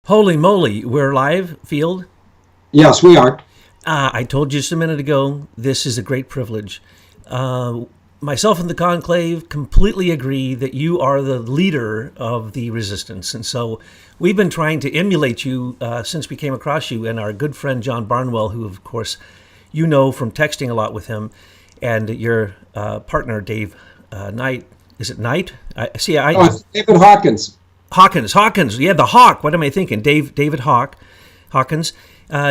Holy moly, we're live, Field. Yes, we are. I told you just a minute ago, this is a great privilege. Myself and the conclave completely agree that you are the leader of the resistance. And so we've been trying to emulate you since we came across you, and our good friend John Barnwell, who, of course, you know from texting a lot with him, and your partner, Dave Knight. Is it Knight? David Hawkins. Hawkins. Yeah, the Hawk. What am I thinking? David Hawkins.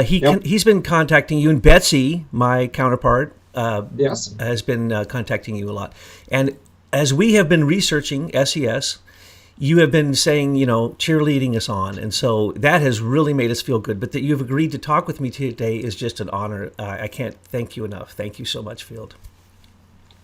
He's been contacting you, and Betsy, my counterpart, Yes, has been contacting you a lot. And as we have been researching SES, you have been saying, cheerleading us on. And so that has really made us feel good. But that you've agreed to talk with me today is just an honor. I can't thank you enough. Thank you so much, Field.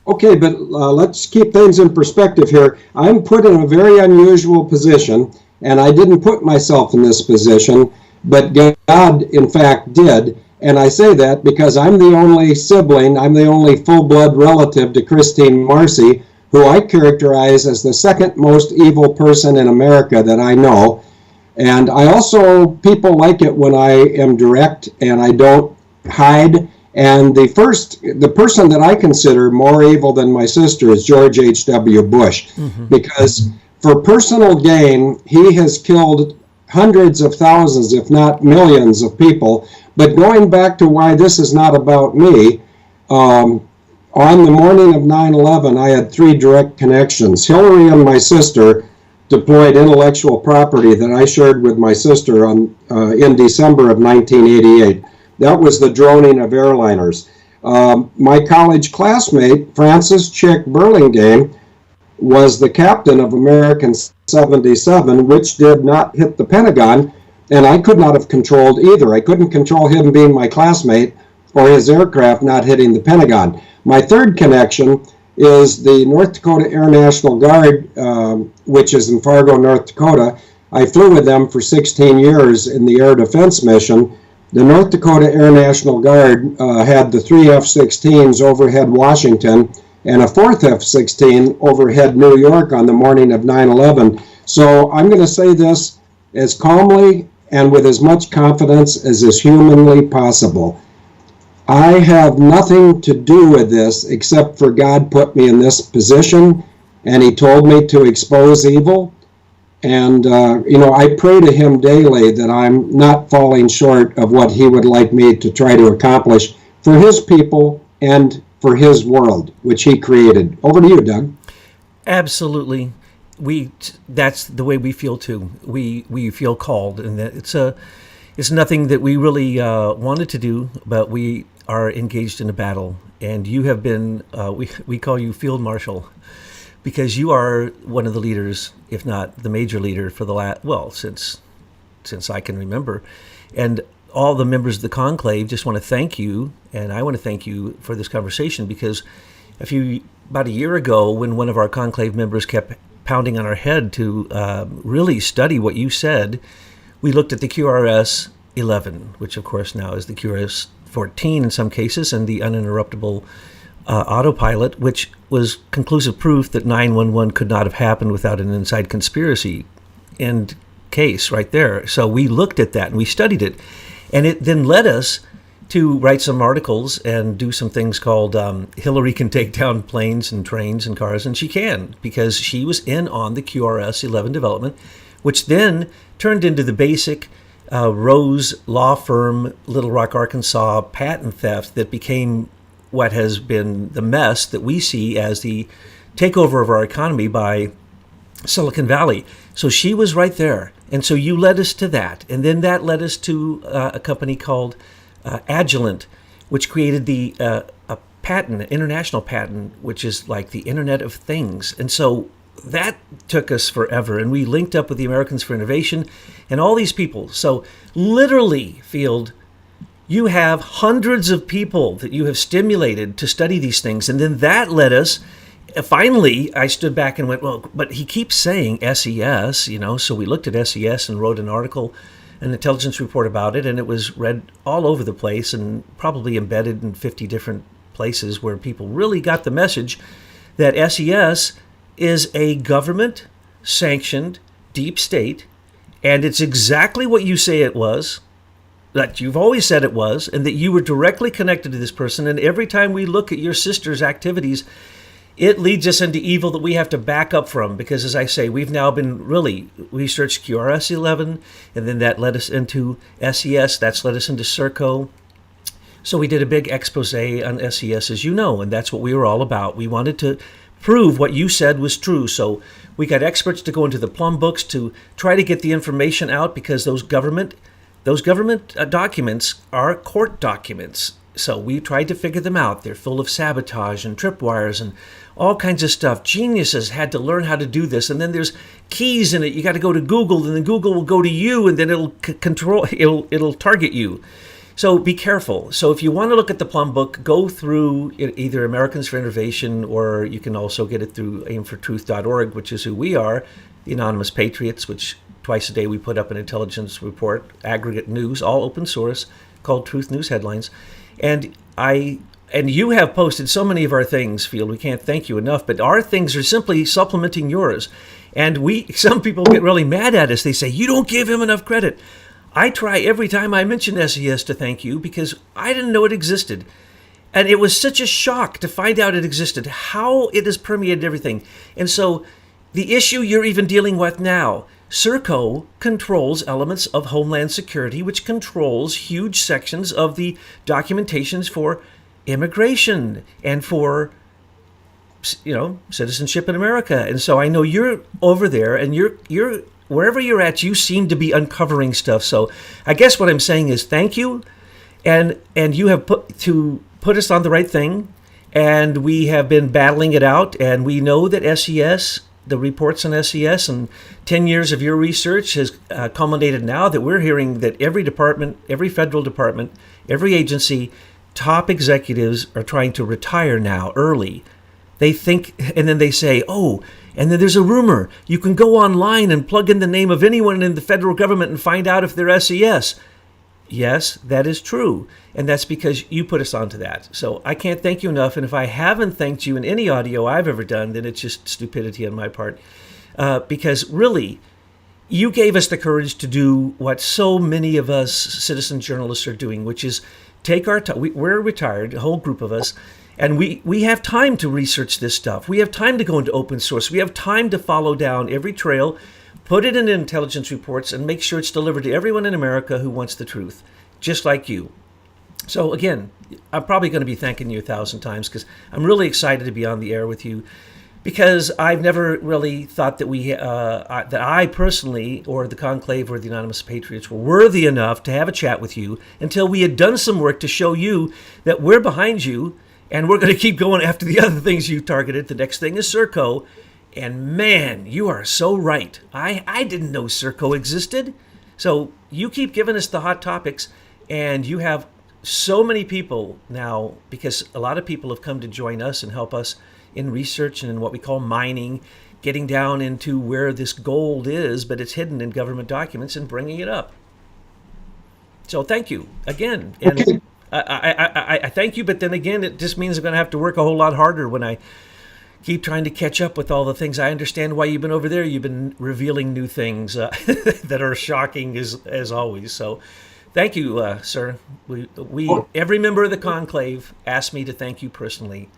Okay, but let's keep things in perspective here. I'm put in a very unusual position, and I didn't put myself in this position, but God, in fact, did. And I say that because I'm the only sibling, I'm the only full-blood relative to Christine Marcy, who I characterize as the second most evil person in America that I know. And I also, people like it when I am direct and I don't hide. And the person that I consider more evil than my sister is George H.W. Bush, because for personal gain, he has killed hundreds of thousands, if not millions of people. But going back to why this is not about me, on the morning of 9/11, I had three direct connections. Hillary and my sister deployed intellectual property that I shared with my sister in December of 1988. That was the droning of airliners. My college classmate, Francis Chick Burlingame, was the captain of American 77, which did not hit the Pentagon, and I could not have controlled either. I couldn't control him being my classmate or his aircraft not hitting the Pentagon. My third connection is the North Dakota Air National Guard, which is in Fargo, North Dakota. I flew with them for 16 years in the Air Defense Mission. The North Dakota Air National Guard had the three F-16s overhead Washington and a fourth F-16 overhead New York on the morning of 9/11. So I'm going to say this as calmly and with as much confidence as is humanly possible. I have nothing to do with this except for God put me in this position, and he told me to expose evil. And, I pray to him daily that I'm not falling short of what he would like me to try to accomplish for his people and for his world, which he created. Over to you, Doug. Absolutely. That's the way we feel too. We feel called, and that it's nothing that we really wanted to do, but we are engaged in a battle. And you have been, we call you Field Marshal, because you are one of the leaders, if not the major leader for since I can remember. And all the members of the conclave just want to thank you, and I want to thank you for this conversation, because about a year ago, when one of our conclave members kept pounding on our head to really study what you said, we looked at the QRS 11, which of course now is the QRS 14 in some cases, and the uninterruptible autopilot, which was conclusive proof that 9/11 could not have happened without an inside conspiracy. End case right there. So we looked at that and we studied it, and it then led us to write some articles and do some things called Hillary can take down planes and trains and cars, and she can, because she was in on the QRS 11 development, which then turned into the basic Rose Law Firm, Little Rock, Arkansas patent theft that became what has been the mess that we see as the takeover of our economy by Silicon Valley. So she was right there. And so you led us to that. And then that led us to a company called Agilent, which created a patent, an international patent, which is like the Internet of Things. And so that took us forever. And we linked up with the Americans for Innovation and all these people. So literally, Field, you have hundreds of people that you have stimulated to study these things. And then that led us, finally, I stood back and went, well, but he keeps saying SES, so we looked at SES and wrote an article, an intelligence report about it, and it was read all over the place and probably embedded in 50 different places where people really got the message that SES is a government-sanctioned deep state And it's exactly what you say it was, that you've always said it was, and that you were directly connected to this person. And every time we look at your sister's activities, it leads us into evil that we have to back up from, because, as I say, we've now been really researched QRS-11, and then that led us into SES, that's led us into Serco. So we did a big expose on SES, as you know, and that's what we were all about. We wanted to prove what you said was true. So we got experts to go into the plum books to try to get the information out, because those government documents are court documents. So we tried to figure them out. They're full of sabotage and tripwires and all kinds of stuff. Geniuses had to learn how to do this. And then there's keys in it. You got to go to Google, and then Google will go to you, and then it'll target you. So be careful. So if you want to look at the Plum Book, go through either Americans for Innovation, or you can also get it through aimfortruth.org, which is who we are, the Anonymous Patriots, which twice a day we put up an intelligence report, aggregate news, all open source, called Truth News Headlines. And you have posted so many of our things, Field. We can't thank you enough, but our things are simply supplementing yours. And some people get really mad at us. They say, you don't give him enough credit. I try every time I mention SES to thank you, because I didn't know it existed. And it was such a shock to find out it existed, how it has permeated everything. And so the issue you're even dealing with now, Serco controls elements of Homeland Security, which controls huge sections of the documentations for immigration and for, citizenship in America. And so I know you're over there, and you're wherever you're at, you seem to be uncovering stuff. So I guess what I'm saying is thank you, and you have put us on the right thing, and we have been battling it out, and we know that SES, the reports on SES and 10 years of your research has culminated now that we're hearing that every department, every federal department, every agency, top executives are trying to retire now early. They think, and then they say, and then there's a rumor. You can go online and plug in the name of anyone in the federal government and find out if they're SES. Yes, that is true. And that's because you put us onto that. So I can't thank you enough. And if I haven't thanked you in any audio I've ever done, then it's just stupidity on my part. Because really, you gave us the courage to do what so many of us citizen journalists are doing, which is take our time. We're retired, a whole group of us. And we have time to research this stuff. We have time to go into open source. We have time to follow down every trail, put it in intelligence reports, and make sure it's delivered to everyone in America who wants the truth, just like you. So again, I'm probably going to be thanking you 1,000 times, because I'm really excited to be on the air with you, because I've never really thought that that I personally, or the Conclave, or the Anonymous Patriots, were worthy enough to have a chat with you until we had done some work to show you that we're behind you. And we're going to keep going after the other things you targeted. The next thing is Serco. And man, you are so right. I didn't know Serco existed. So you keep giving us the hot topics. And you have so many people now, because a lot of people have come to join us and help us in research and in what we call mining, getting down into where this gold is, but it's hidden in government documents, and bringing it up. So thank you again. And okay. I thank you, but then again, it just means I'm going to have to work a whole lot harder when I keep trying to catch up with all the things. I understand why you've been over there. You've been revealing new things that are shocking as always. So thank you, sir. Every member of the Conclave asked me to thank you personally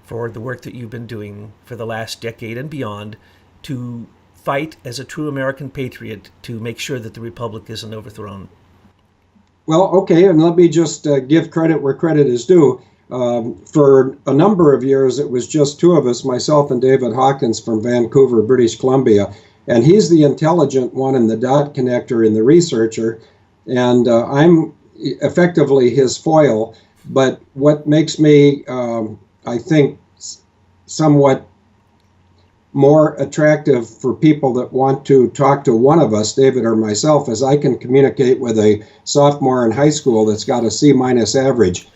for the work that you've been doing for the last decade and beyond to fight as a true American patriot to make sure that the Republic isn't overthrown. Well, okay, and let me just give credit where credit is due. For a number of years, it was just two of us, myself and David Hawkins from Vancouver, British Columbia, and he's the intelligent one and the dot connector and the researcher, and I'm effectively his foil. But what makes me, I think, somewhat more attractive for people that want to talk to one of us, David or myself, is I can communicate with a sophomore in high school that's got a C- average.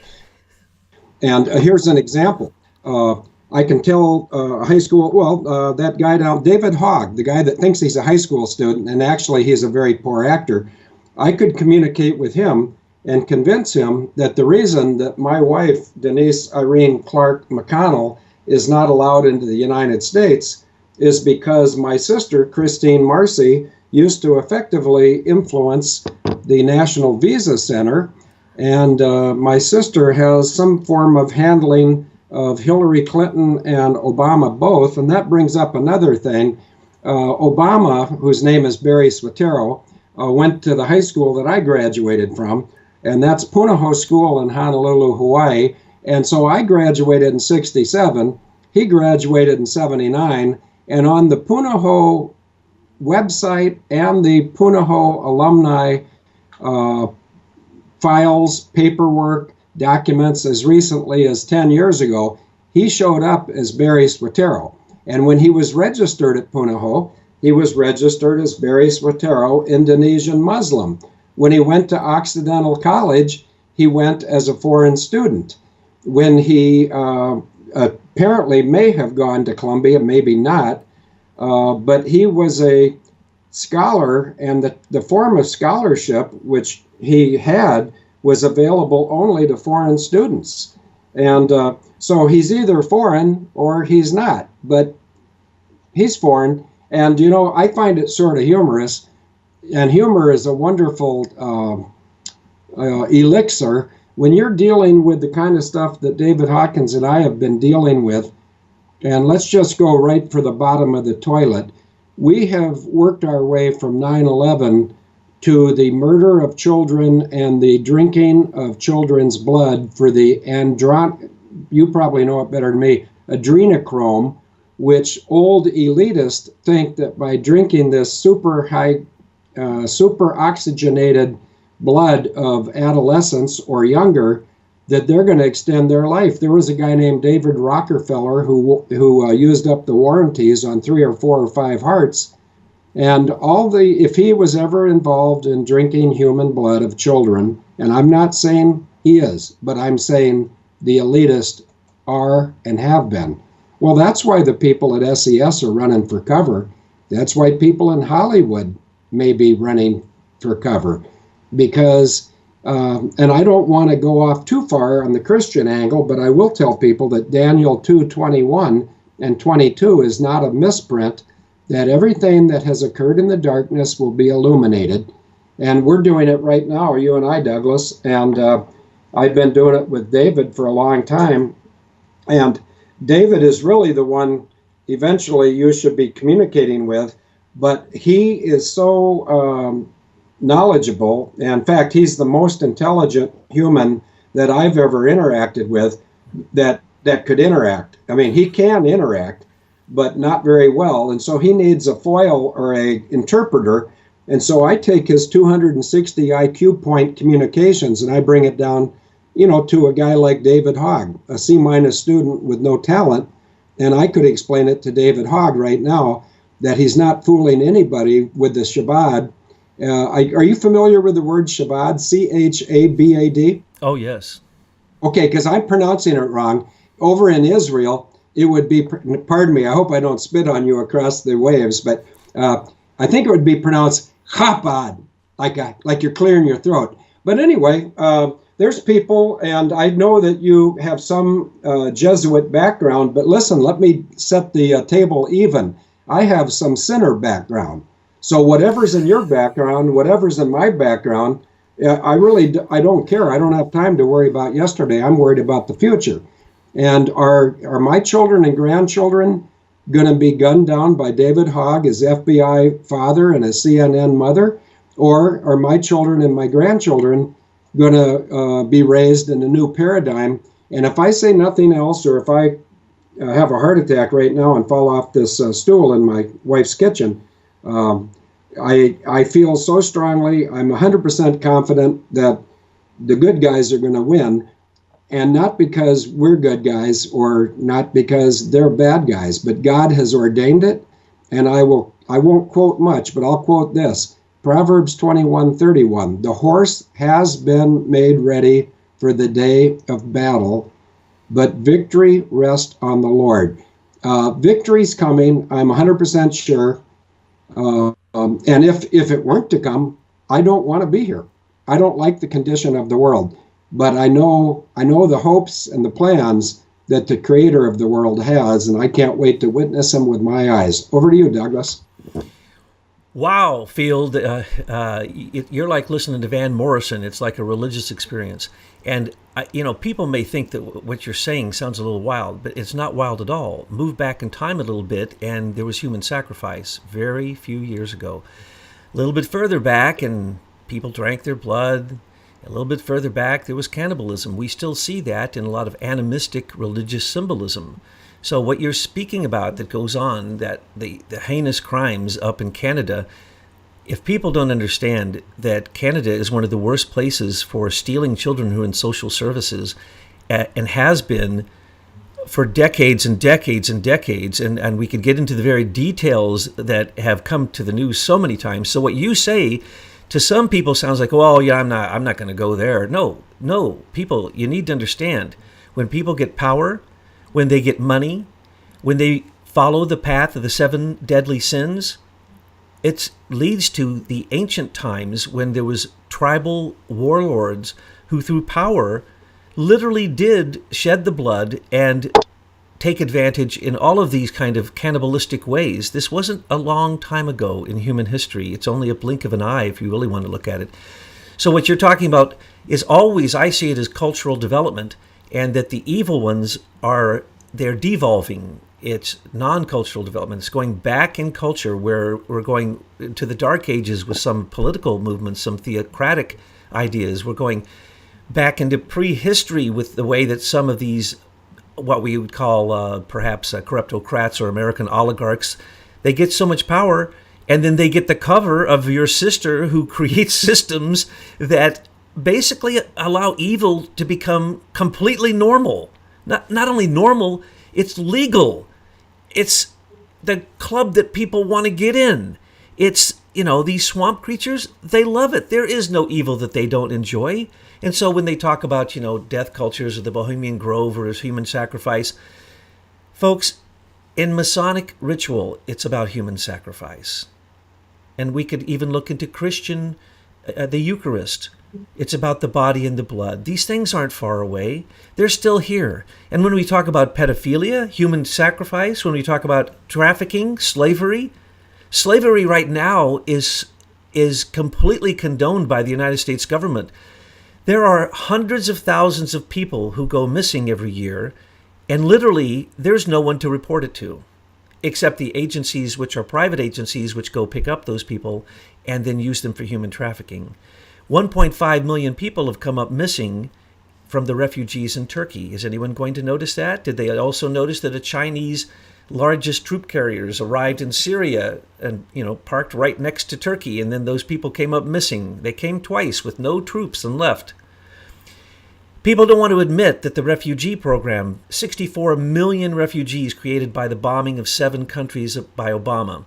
And here's an example. I can tell high school, that guy down, David Hogg, the guy that thinks he's a high school student, and actually he's a very poor actor, I could communicate with him and convince him that the reason that my wife, Denise Irene Clark McConnell, is not allowed into the United States is because my sister, Christine Marcy, used to effectively influence the National Visa Center. And my sister has some form of handling of Hillary Clinton and Obama both. And that brings up another thing. Obama, whose name is Barry Swatero, went to the high school that I graduated from, and that's Punahou School in Honolulu, Hawaii. And so I graduated in 67, he graduated in 79, and on the Punahou website and the Punahou alumni files, paperwork, documents as recently as 10 years ago, he showed up as Barry Swatero. And when he was registered at Punahou, he was registered as Barry Swatero, Indonesian Muslim. When he went to Occidental College, he went as a foreign student. When he apparently may have gone to Columbia, maybe not, but he was a scholar, and the form of scholarship which he had was available only to foreign students. And so he's either foreign or he's not, but he's foreign. And, you know, I find it sort of humorous, and humor is a wonderful elixir. When you're dealing with the kind of stuff that David Hawkins and I have been dealing with, and let's just go right for the bottom of the toilet, we have worked our way from 9/11 to the murder of children and the drinking of children's blood for the you probably know it better than me, adrenochrome, which old elitists think that by drinking this super oxygenated blood of adolescents or younger, that they're going to extend their life. There was a guy named David Rockefeller who used up the warranties on 3 or 4 or 5 hearts, and if he was ever involved in drinking human blood of children, and I'm not saying he is, but I'm saying the elitists are and have been. Well, that's why the people at SES are running for cover. That's why people in Hollywood may be running for cover. Because, and I don't want to go off too far on the Christian angle, but I will tell people that Daniel 2:21 and 22 is not a misprint, that everything that has occurred in the darkness will be illuminated. And we're doing it right now, you and I, Douglas, and I've been doing it with David for a long time. And David is really the one eventually you should be communicating with, but he is so knowledgeable. In fact, he's the most intelligent human that I've ever interacted with that could interact. I mean, he can interact, but not very well. And so he needs a foil or a interpreter. And so I take his 260 IQ point communications and I bring it down, you know, to a guy like David Hogg, a C- student with no talent. And I could explain it to David Hogg right now that he's not fooling anybody with the Shabbat. Are you familiar with the word Shabbat? Chabad? Oh, yes. Okay, because I'm pronouncing it wrong. Over in Israel, it would be, pardon me, I hope I don't spit on you across the waves, but I think it would be pronounced Chabad, like you're clearing your throat. But anyway, there's people, and I know that you have some Jesuit background, but listen, let me set the table even. I have some sinner background. So whatever's in your background, whatever's in my background, I don't care. I don't have time to worry about yesterday. I'm worried about the future. And are my children and grandchildren going to be gunned down by David Hogg, his FBI father and his CNN mother? Or are my children and my grandchildren going to be raised in a new paradigm? And if I say nothing else, or if I have a heart attack right now and fall off this stool in my wife's kitchen, I feel so strongly, I'm 100% confident that the good guys are going to win, and not because we're good guys or not because they're bad guys, but God has ordained it. And I won't quote much, but I'll quote this. Proverbs 21:31, the horse has been made ready for the day of battle, but victory rests on the Lord. Victory's coming, I'm 100% sure. And if it weren't to come, I don't want to be here. I don't like the condition of the world, but I know the hopes and the plans that the creator of the world has, and I can't wait to witness them with my eyes. Over to you, Douglas. Wow, Field, you're like listening to Van Morrison. It's like a religious experience. And, people may think that what you're saying sounds a little wild, but it's not wild at all. Move back in time a little bit, and there was human sacrifice very few years ago. A little bit further back, and people drank their blood. A little bit further back, there was cannibalism. We still see that in a lot of animistic religious symbolism. So what you're speaking about that goes on, that the heinous crimes up in Canada, if people don't understand that Canada is one of the worst places for stealing children who are in social services, and has been for decades and decades and decades, and we could get into the very details that have come to the news so many times. So what you say to some people sounds like, oh yeah, I'm not going to go there. No, people, you need to understand, when people get power, when they get money, when they follow the path of the 7 deadly sins, it leads to the ancient times when there was tribal warlords who through power literally did shed the blood and take advantage in all of these kind of cannibalistic ways. This wasn't a long time ago in human history. It's only a blink of an eye if you really want to look at it. So what you're talking about is always, I see it as cultural development, and that the evil ones they're devolving. It's non-cultural development. It's going back in culture, where we're going to the Dark Ages with some political movements, some theocratic ideas. We're going back into prehistory with the way that some of these, what we would call perhaps corruptocrats or American oligarchs, they get so much power, and then they get the cover of your sister who creates systems that basically allow evil to become completely normal. Not only normal, it's legal. It's the club that people want to get in. It's, these swamp creatures, they love it. There is no evil that they don't enjoy. And so when they talk about, death cultures or the Bohemian Grove or human sacrifice, folks, in Masonic ritual, it's about human sacrifice. And we could even look into Christian, the Eucharist. It's about the body and the blood. These things aren't far away. They're still here. And when we talk about pedophilia, human sacrifice, when we talk about trafficking, slavery right now is completely condoned by the United States government. There are hundreds of thousands of people who go missing every year, and literally there's no one to report it to, except the agencies, which are private agencies, which go pick up those people and then use them for human trafficking. 1.5 million people have come up missing from the refugees in Turkey. Is anyone going to notice that? Did they also notice that a Chinese largest troop carriers arrived in Syria and, parked right next to Turkey, and then those people came up missing? They came twice with no troops and left. People don't want to admit that the refugee program, 64 million refugees created by the bombing of 7 countries by Obama,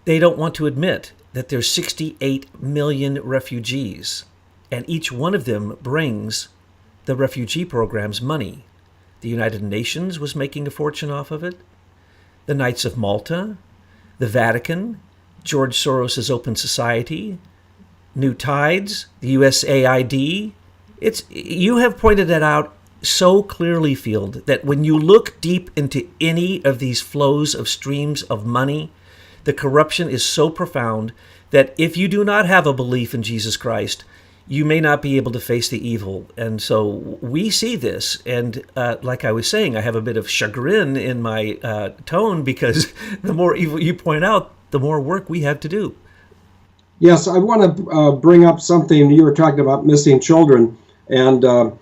they don't want to admit that there's 68 million refugees, and each one of them brings the refugee program's money. The United Nations was making a fortune off of it. The Knights of Malta, the Vatican, George Soros' Open Society, New Tides, the USAID. You have pointed that out so clearly, Field, that when you look deep into any of these flows of streams of money, the corruption is so profound that if you do not have a belief in Jesus Christ, you may not be able to face the evil. And so we see this, and like I was saying, I have a bit of chagrin in my tone, because the more evil you point out, the more work we have to do. Yes, I want to bring up something. You were talking about missing children, and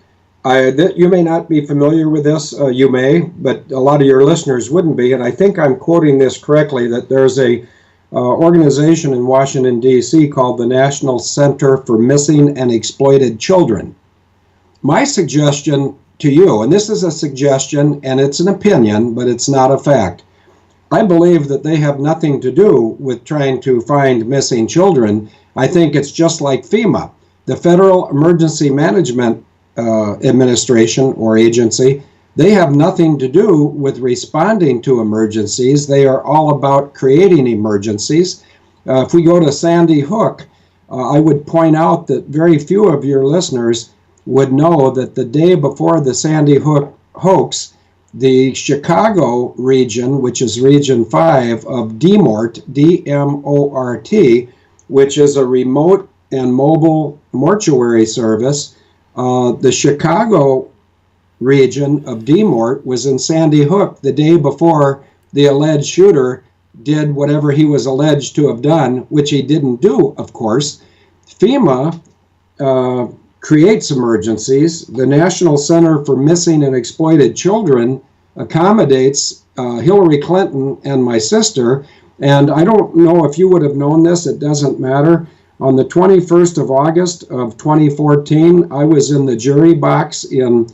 you may not be familiar with this, you may, but a lot of your listeners wouldn't be, and I think I'm quoting this correctly, that there's a organization in Washington, D.C. called the National Center for Missing and Exploited Children. My suggestion to you, and this is a suggestion and it's an opinion, but it's not a fact, I believe that they have nothing to do with trying to find missing children. I think it's just like FEMA, the Federal Emergency Management Administration or agency. They have nothing to do with responding to emergencies. They are all about creating emergencies. If we go to Sandy Hook, I would point out that very few of your listeners would know that the day before the Sandy Hook hoax, the Chicago region, which is Region 5 of DMORT, D-M-O-R-T, which is a remote and mobile mortuary service. The Chicago region of DMORT was in Sandy Hook the day before the alleged shooter did whatever he was alleged to have done, which he didn't do, of course. FEMA creates emergencies. The National Center for Missing and Exploited Children accommodates Hillary Clinton and my sister. And I don't know if you would have known this, it doesn't matter. On the 21st of August of 2014, I was in the jury box in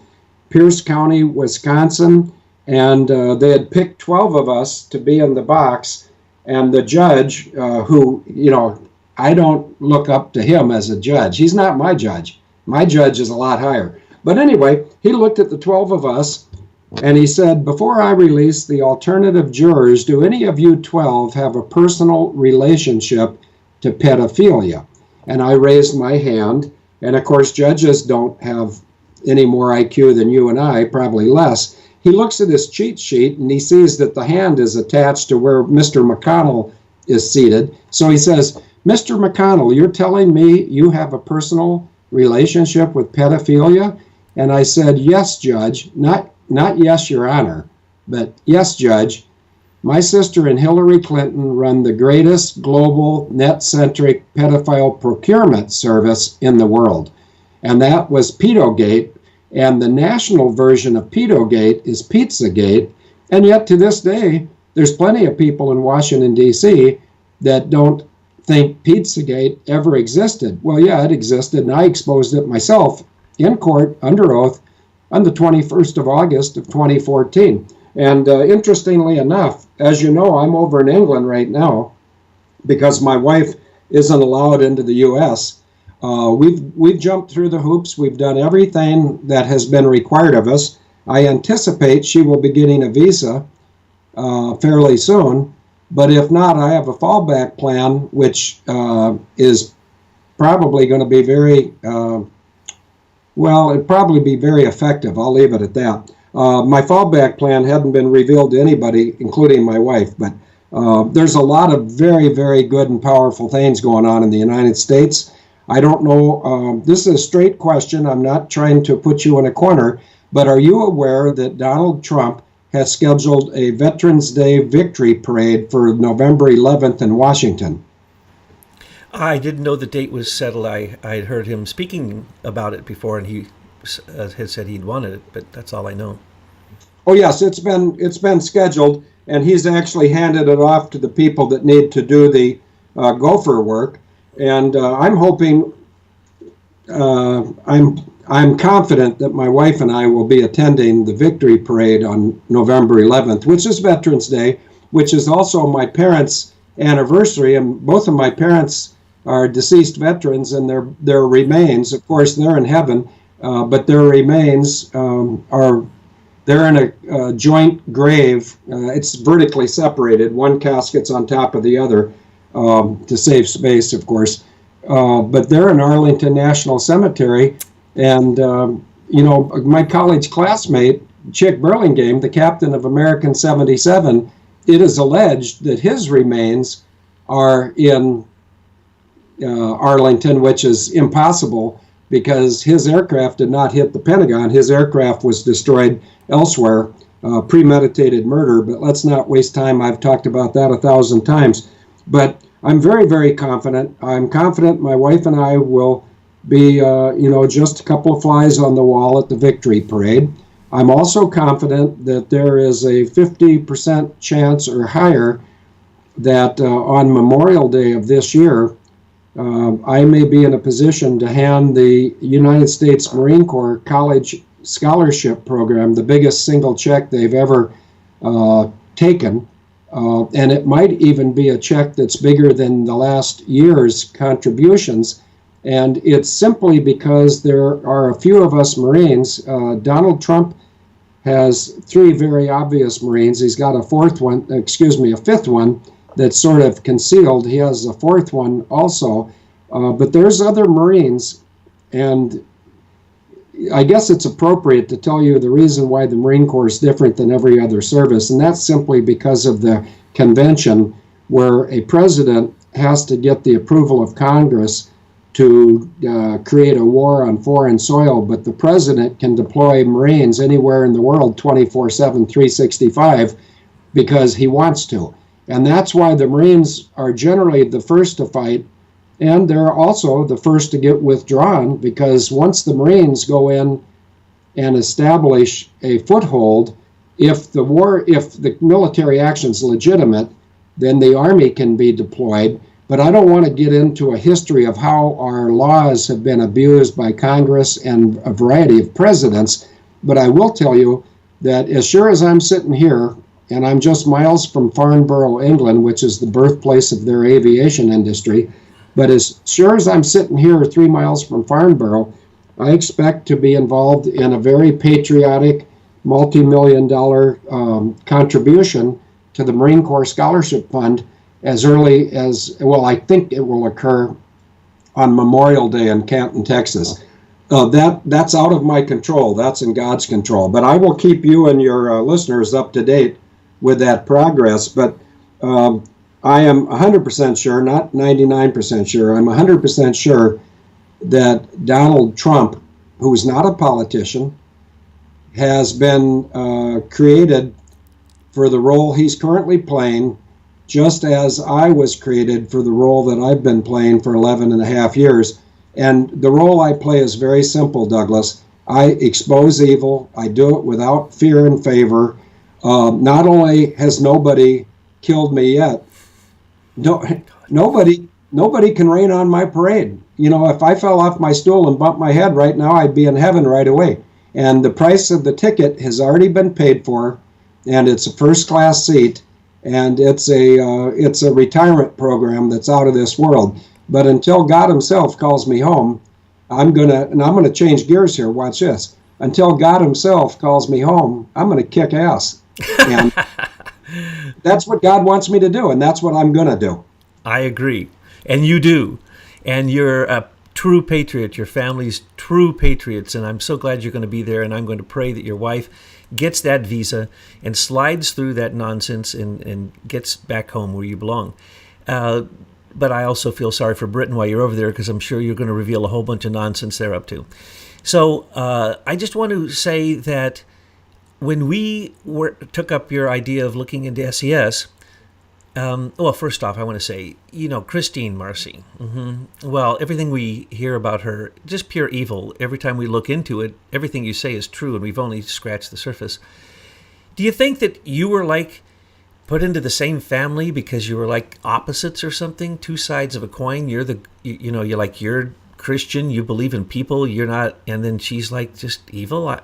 Pierce County, Wisconsin, and they had picked 12 of us to be in the box. And the judge, who, I don't look up to him as a judge. He's not my judge. My judge is a lot higher. But anyway, he looked at the 12 of us and he said, before I release the alternative jurors, do any of you 12 have a personal relationship to pedophilia? And I raised my hand. And of course, judges don't have any more IQ than you and I, probably less. He looks at his cheat sheet and he sees that the hand is attached to where Mr. McConnell is seated. So he says, Mr. McConnell, you're telling me you have a personal relationship with pedophilia? And I said, yes, Judge. Not yes, Your Honor, but yes, Judge. My sister and Hillary Clinton run the greatest global net-centric pedophile procurement service in the world. And that was Pedogate. And the national version of Pedogate is Pizzagate. And yet to this day, there's plenty of people in Washington, D.C. that don't think Pizzagate ever existed. Well, yeah, it existed, and I exposed it myself in court under oath on the 21st of August of 2014. And interestingly enough, as you know, I'm over in England right now because my wife isn't allowed into the U.S. We've jumped through the hoops. We've done everything that has been required of us. I anticipate she will be getting a visa fairly soon. But if not, I have a fallback plan, which is probably going to be very, it'd probably be very effective. I'll leave it at that. My fallback plan hadn't been revealed to anybody, including my wife, but there's a lot of very, very good and powerful things going on in the United States. I don't know, this is a straight question. I'm not trying to put you in a corner, but are you aware that Donald Trump has scheduled a Veterans Day victory parade for November 11th in Washington? I didn't know the date was settled. I had heard him speaking about it before, and he had said he'd wanted it, but that's all I know. Oh yes, it's been scheduled, and he's actually handed it off to the people that need to do the gopher work. And I'm hoping, I'm confident that my wife and I will be attending the victory parade on November 11th, which is Veterans Day, which is also my parents' anniversary. And both of my parents are deceased veterans, and their remains, of course, they're in heaven, but their remains they're in a joint grave. It's vertically separated. One casket's on top of the other to save space, of course. But they're in Arlington National Cemetery. And, my college classmate, Chick Burlingame, the captain of American 77, it is alleged that his remains are in Arlington, which is impossible because his aircraft did not hit the Pentagon. His aircraft was destroyed elsewhere, premeditated murder, but let's not waste time. I've talked about that 1,000 times. But I'm very, very confident. I'm confident my wife and I will be, just a couple of flies on the wall at the victory parade. I'm also confident that there is a 50% chance or higher that on Memorial Day of this year, I may be in a position to hand the United States Marine Corps College Scholarship Program, the biggest single check they've ever taken. And it might even be a check that's bigger than the last year's contributions. And it's simply because there are a few of us Marines. Donald Trump has 3 very obvious Marines. He's got a fifth one that's sort of concealed. He has a 4th one also. But there's other Marines. And, I guess it's appropriate to tell you the reason why the Marine Corps is different than every other service, and that's simply because of the convention where a president has to get the approval of Congress to create a war on foreign soil, but the president can deploy Marines anywhere in the world 24/7, 365 because he wants to. And that's why the Marines are generally the first to fight, and they're also the first to get withdrawn, because once the Marines go in and establish a foothold, if the military action is legitimate, then the Army can be deployed. But I don't want to get into a history of how our laws have been abused by Congress and a variety of presidents. But I will tell you that as sure as I'm sitting here, and I'm just miles from Farnborough, England, which is the birthplace of their aviation industry, but as sure as I'm sitting here 3 miles from Farnborough, I expect to be involved in a very patriotic, multi-million-dollar contribution to the Marine Corps Scholarship Fund as early as, well, I think it will occur on Memorial Day in Canton, Texas. That's out of my control. That's in God's control. But I will keep you and your listeners up to date with that progress. But I am 100% sure, not 99% sure, I'm 100% sure that Donald Trump, who's not a politician, has been created for the role he's currently playing, just as I was created for the role that I've been playing for 11 and a half years. And the role I play is very simple, Douglas. I expose evil. I do it without fear and favor. Not only has nobody killed me yet, nobody can rain on my parade. You know, if I fell off my stool and bumped my head right now, I'd be in heaven right away. And the price of the ticket has already been paid for, and it's a first-class seat, and it's a retirement program that's out of this world. But until God himself calls me home, I'm gonna change gears here. Watch this. Until God himself calls me home, I'm gonna kick ass. And that's what God wants me to do, and that's what I'm gonna do. I agree. And you do. And you're a true patriot. Your family's true patriots, and I'm so glad you're going to be there, and I'm going to pray that your wife gets that visa and slides through that nonsense and gets back home where you belong. But I also feel sorry for Britain while you're over there, because I'm sure you're going to reveal a whole bunch of nonsense they're up to. So I just want to say that when we took up your idea of looking into SES, well, first off, I want to say, Christine Marcy. Well, everything we hear about her, just pure evil. Every time we look into it, everything you say is true, and we've only scratched the surface. Do you think that you were put into the same family because you were like opposites or something? Two sides of a coin. You're you're Christian, you believe in people, you're not, and then she's just evil.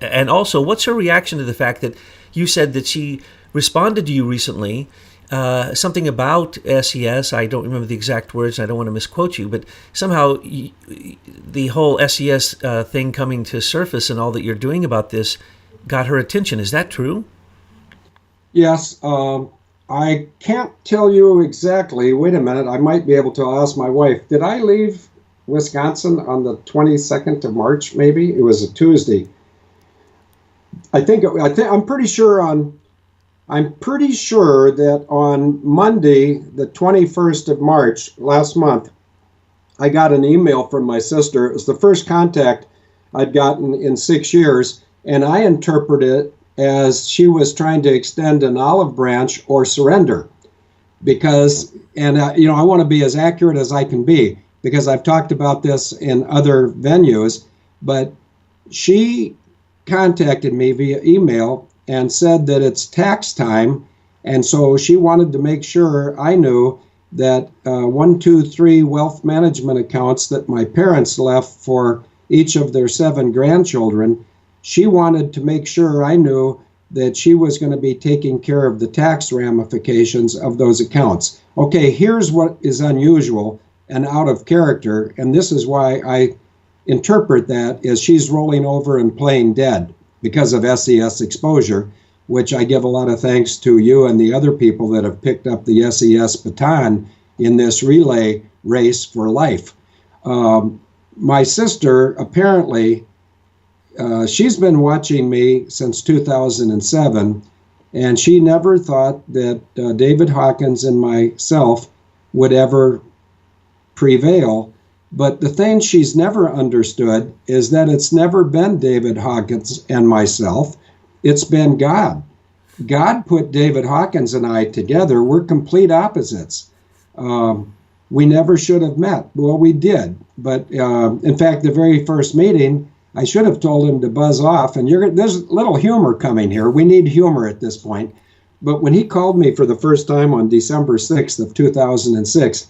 And also, what's her reaction to the fact that you said that she responded to you recently? Something about SES, I don't remember the exact words, and I don't want to misquote you, but somehow the whole SES thing coming to surface and all that you're doing about this got her attention. Is that true? Yes. I can't tell you exactly. Wait a minute. I might be able to ask my wife. Did I leave Wisconsin on the 22nd of March, maybe? It was a Tuesday. I'm pretty sure that on Monday, the 21st of March last month, I got an email from my sister. It was the first contact I'd gotten in 6 years, and I interpreted it as she was trying to extend an olive branch or surrender. I want to be as accurate as I can be, because I've talked about this in other venues, but she contacted me via email and said that it's tax time, and so she wanted to make sure I knew that 1, 2, 3 wealth management accounts that my parents left for each of their 7 grandchildren, she wanted to make sure I knew that she was going to be taking care of the tax ramifications of those accounts. Okay, here's what is unusual and out of character, and this is why I interpret that as she's rolling over and playing dead because of SES exposure, which I give a lot of thanks to you and the other people that have picked up the SES baton in this relay race for life. My sister apparently she's been watching me since 2007, and she never thought that David Hawkins and myself would ever prevail. But the thing she's never understood is that it's never been David Hawkins and myself. It's been God. God put David Hawkins and I together. We're complete opposites. We never should have met. Well, we did. But in fact, the very first meeting, I should have told him to buzz off. And there's a little humor coming here. We need humor at this point. But when he called me for the first time on December 6th of 2006,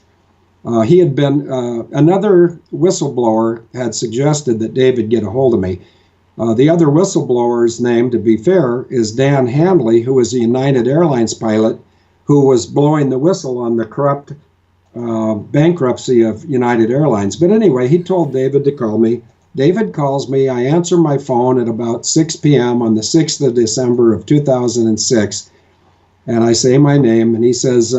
he had been, another whistleblower had suggested that David get a hold of me. The other whistleblower's name, to be fair, is Dan Handley, who was a United Airlines pilot who was blowing the whistle on the corrupt bankruptcy of United Airlines. But anyway, he told David to call me. David calls me. I answer my phone at about 6 p.m. on the 6th of December of 2006. And I say my name, and he says,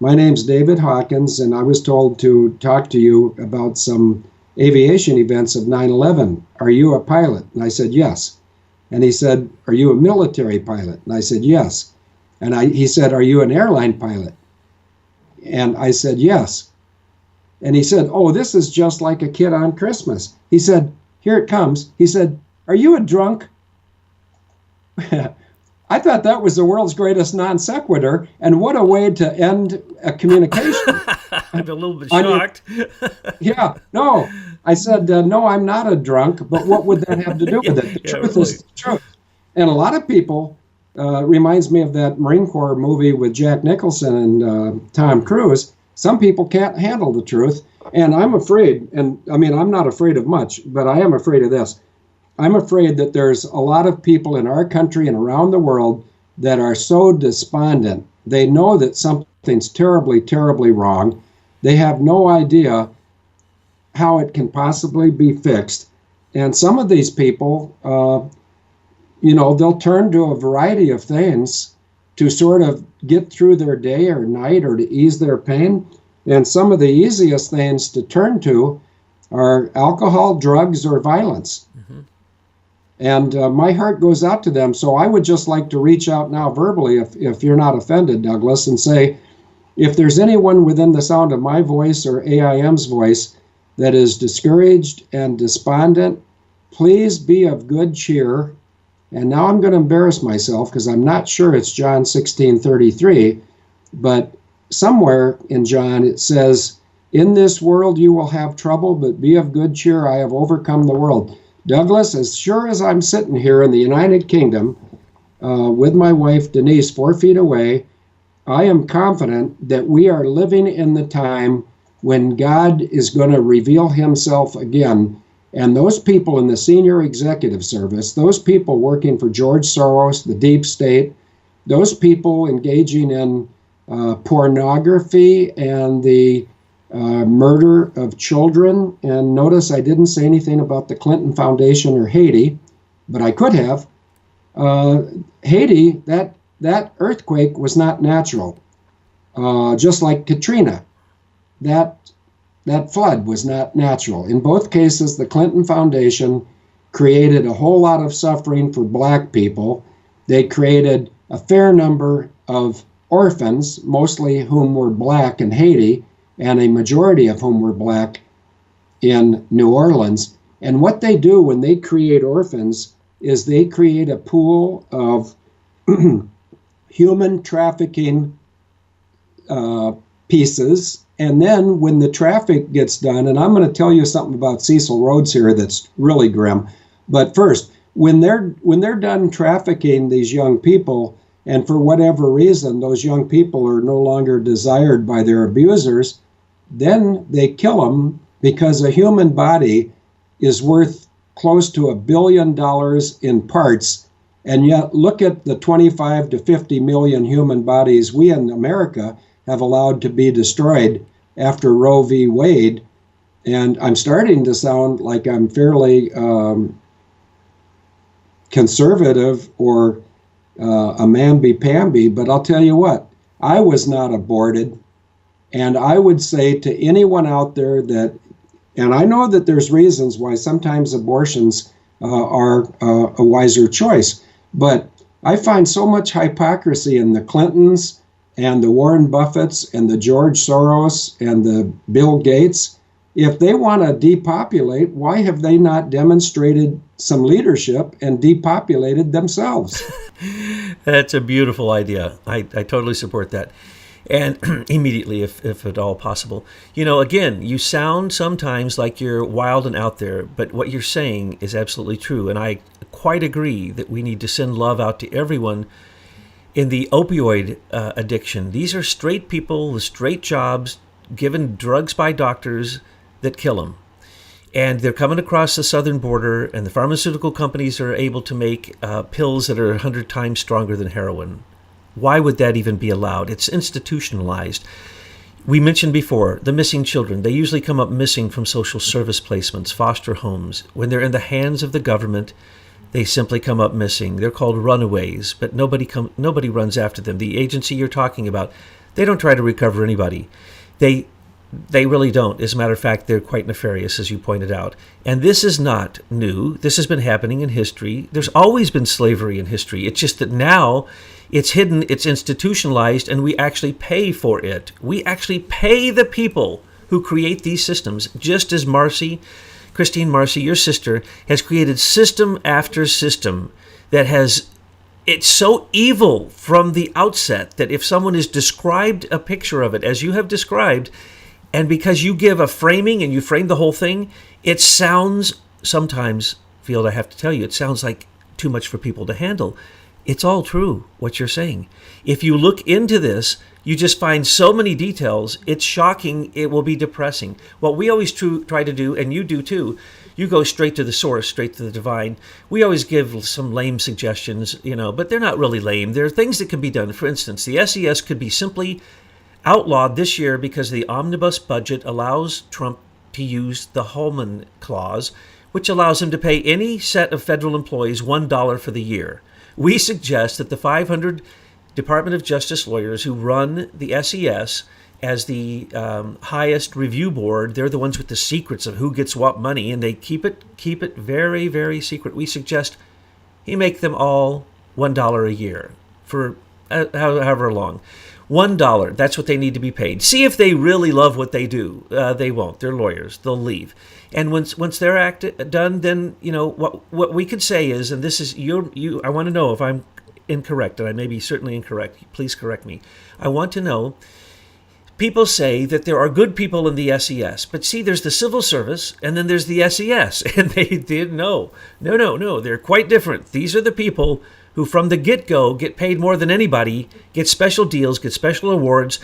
my name's David Hawkins, and I was told to talk to you about some aviation events of 9/11. Are you a pilot? And I said, yes. And he said, are you a military pilot? And I said, yes. And he said, are you an airline pilot? And I said, yes. And he said, oh, this is just like a kid on Christmas. He said, here it comes. He said, are you a drunk? I thought that was the world's greatest non sequitur, and what a way to end a communication. I'm a little bit shocked. Yeah, no. I said, no, I'm not a drunk, but what would that have to do with it? The truth is the truth. And a lot of people, reminds me of that Marine Corps movie with Jack Nicholson and Tom Cruise. Some people can't handle the truth, and I'm afraid, and I mean, I'm not afraid of much, but I am afraid of this. I'm afraid that there's a lot of people in our country and around the world that are so despondent. They know that something's terribly, terribly wrong. They have no idea how it can possibly be fixed. And some of these people, they'll turn to a variety of things to sort of get through their day or night or to ease their pain. And some of the easiest things to turn to are alcohol, drugs, or violence. Mm-hmm. And my heart goes out to them. So I would just like to reach out now verbally, if you're not offended, Douglas, and say, if there's anyone within the sound of my voice or AIM's voice that is discouraged and despondent, please be of good cheer. And now I'm going to embarrass myself because I'm not sure it's John 16:33, but somewhere in John it says, in this world you will have trouble, but be of good cheer. I have overcome the world. Douglas, as sure as I'm sitting here in the United Kingdom with my wife Denise 4 feet away, I am confident that we are living in the time when God is going to reveal himself again. And those people in the senior executive service, those people working for George Soros, the deep state, those people engaging in pornography and the murder of children. And notice I didn't say anything about the Clinton Foundation or Haiti, but I could have. Haiti, that earthquake was not natural, just like Katrina. That flood was not natural. In both cases, the Clinton Foundation created a whole lot of suffering for black people. They created a fair number of orphans, mostly whom were black in Haiti, and a majority of whom were black in New Orleans. And what they do when they create orphans is they create a pool of human trafficking pieces. And then when the traffic gets done, and I'm going to tell you something about Cecil Rhodes here that's really grim. But first, when they're done trafficking these young people, and for whatever reason those young people are no longer desired by their abusers, then they kill them, because a human body is worth close to $1 billion in parts. And yet look at the 25 to 50 million human bodies we in America have allowed to be destroyed after Roe v. Wade. And I'm starting to sound like I'm fairly conservative or a mamby-pamby, but I'll tell you what, I was not aborted. And I would say to anyone out there that, and I know that there's reasons why sometimes abortions are a wiser choice. But I find so much hypocrisy in the Clintons and the Warren Buffetts and the George Soros and the Bill Gates. If they want to depopulate, why have they not demonstrated some leadership and depopulated themselves? That's a beautiful idea. I totally support that. And immediately, if at all possible. You know, again, you sound sometimes like you're wild and out there, but what you're saying is absolutely true. And I quite agree that we need to send love out to everyone in the opioid addiction. These are straight people with straight jobs, given drugs by doctors that kill them. And they're coming across the southern border, and the pharmaceutical companies are able to make pills that are 100 times stronger than heroin. Why would that even be allowed? It's institutionalized. We mentioned before, the missing children. They usually come up missing from social service placements, foster homes. When they're in the hands of the government, they simply come up missing. They're called runaways, but nobody runs after them. The agency you're talking about, they don't try to recover anybody. They really don't. As a matter of fact, they're quite nefarious, as you pointed out. And this is not new. This has been happening in history. There's always been slavery in history. It's just that now it's hidden, it's institutionalized, and we actually pay for it. We actually pay the people who create these systems, just as Christine Marcy, your sister, has created system after system that it's so evil from the outset that if someone is described a picture of it, as you have described, and because you give a framing and you frame the whole thing, it sounds sometimes, Field, I have to tell you, it sounds like too much for people to handle. It's all true, what you're saying. If you look into this, you just find so many details. It's shocking. It will be depressing. What we always try to do, and you do too, you go straight to the source, straight to the divine. We always give some lame suggestions, but they're not really lame. There are things that can be done. For instance, the SES could be simply outlawed this year because the omnibus budget allows Trump to use the Holman Clause, which allows him to pay any set of federal employees $1 for the year. We suggest that the 500 Department of Justice lawyers who run the SES as the highest review board, they're the ones with the secrets of who gets what money, and they keep it very, very secret. We suggest he make them all $1 a year for however long. $1, that's what they need to be paid. See if they really love what they do. They won't. They're lawyers. They'll leave. And once they're done, then what we could say is, and this is you. I want to know if I'm incorrect, and I may be certainly incorrect. Please correct me. I want to know. People say that there are good people in the SES, but see, there's the civil service, and then there's the SES, and they did no. They're quite different. These are the people who from the get-go get paid more than anybody, get special deals, get special awards,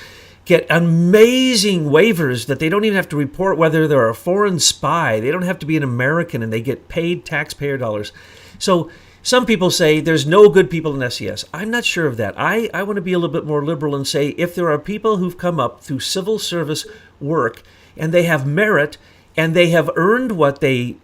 get amazing waivers that they don't even have to report whether they're a foreign spy. They don't have to be an American, and they get paid taxpayer dollars. So some people say there's no good people in SES. I'm not sure of that. I want to be a little bit more liberal and say if there are people who've come up through civil service work and they have merit and they have earned what they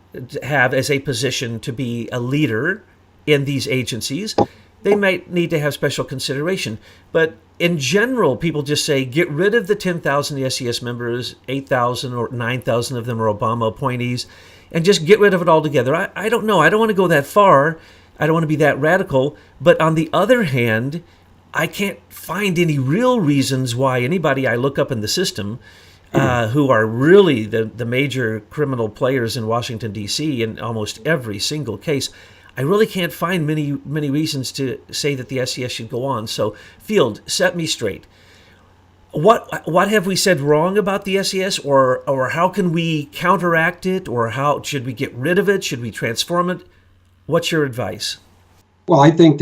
have as a position to be a leader in these agencies, they might need to have special consideration. But in general, people just say, get rid of the 10,000 SES members, 8,000 or 9,000 of them are Obama appointees, and just get rid of it altogether. I don't know. I don't want to go that far. I don't want to be that radical. But on the other hand, I can't find any real reasons why anybody I look up in the system who are really the major criminal players in Washington, D.C. in almost every single case, I really can't find many reasons to say that the SES should go on. So, Field, set me straight. What have we said wrong about the SES, or how can we counteract it, or how should we get rid of it? Should we transform it? What's your advice? Well, I think,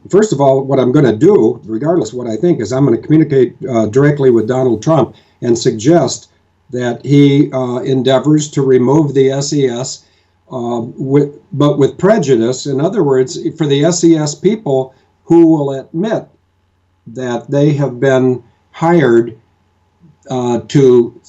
first of all, what I'm going to do, regardless of what I think, is I'm going to communicate directly with Donald Trump and suggest that he endeavors to remove the SES. But with prejudice. In other words, for the SES people who will admit that they have been hired to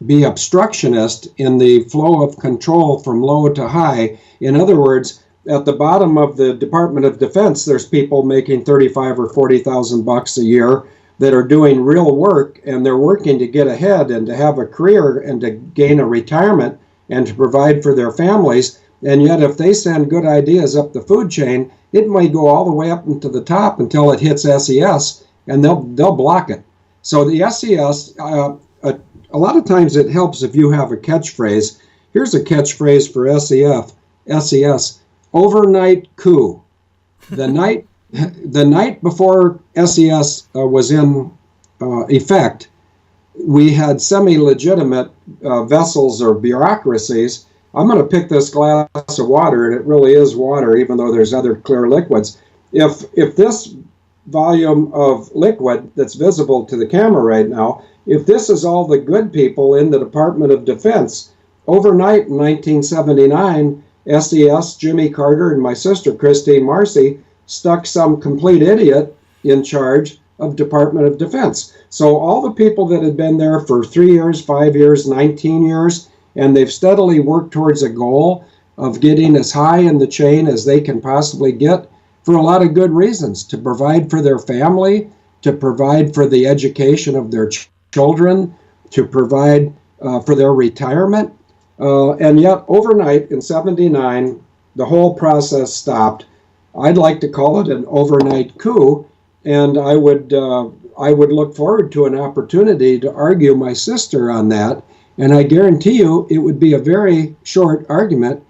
be obstructionist in the flow of control from low to high. In other words, at the bottom of the Department of Defense, there's people making $35,000 or $40,000 a year that are doing real work, and they're working to get ahead and to have a career and to gain a retirement and to provide for their families, And yet, if they send good ideas up the food chain, it might go all the way up into the top until it hits SES, and they'll block it. So the SES, a lot of times it helps if you have a catchphrase. Here's a catchphrase for SES: overnight coup. The night before SES was in effect, we had semi-legitimate vessels or bureaucracies. I'm going to pick this glass of water, and it really is water, even though there's other clear liquids. If this volume of liquid that's visible to the camera right now, if this is all the good people in the Department of Defense, overnight in 1979, SES, Jimmy Carter, and my sister, Christine Marcy, stuck some complete idiot in charge of Department of Defense. So all the people that had been there for 3 years, 5 years, 19 years, and they've steadily worked towards a goal of getting as high in the chain as they can possibly get for a lot of good reasons, to provide for their family, to provide for the education of their children, to provide for their retirement. And yet overnight in 79, the whole process stopped. I'd like to call it an overnight coup, and I would look forward to an opportunity to argue my sister on that. And I guarantee you it would be a very short argument,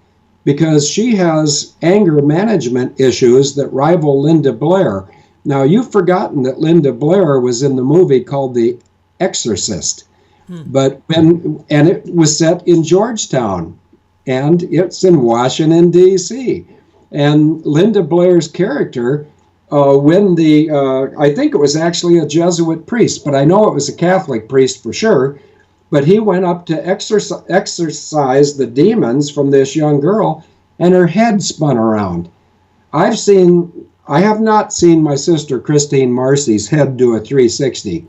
because she has anger management issues that rival Linda Blair. Now, you've forgotten that Linda Blair was in the movie called The Exorcist, but and it was set in Georgetown, and it's in Washington, D.C. And Linda Blair's character, I think it was actually a Jesuit priest, but I know it was a Catholic priest for sure, but he went up to exorcise the demons from this young girl, and her head spun around. I have not seen my sister Christine Marcy's head do a 360,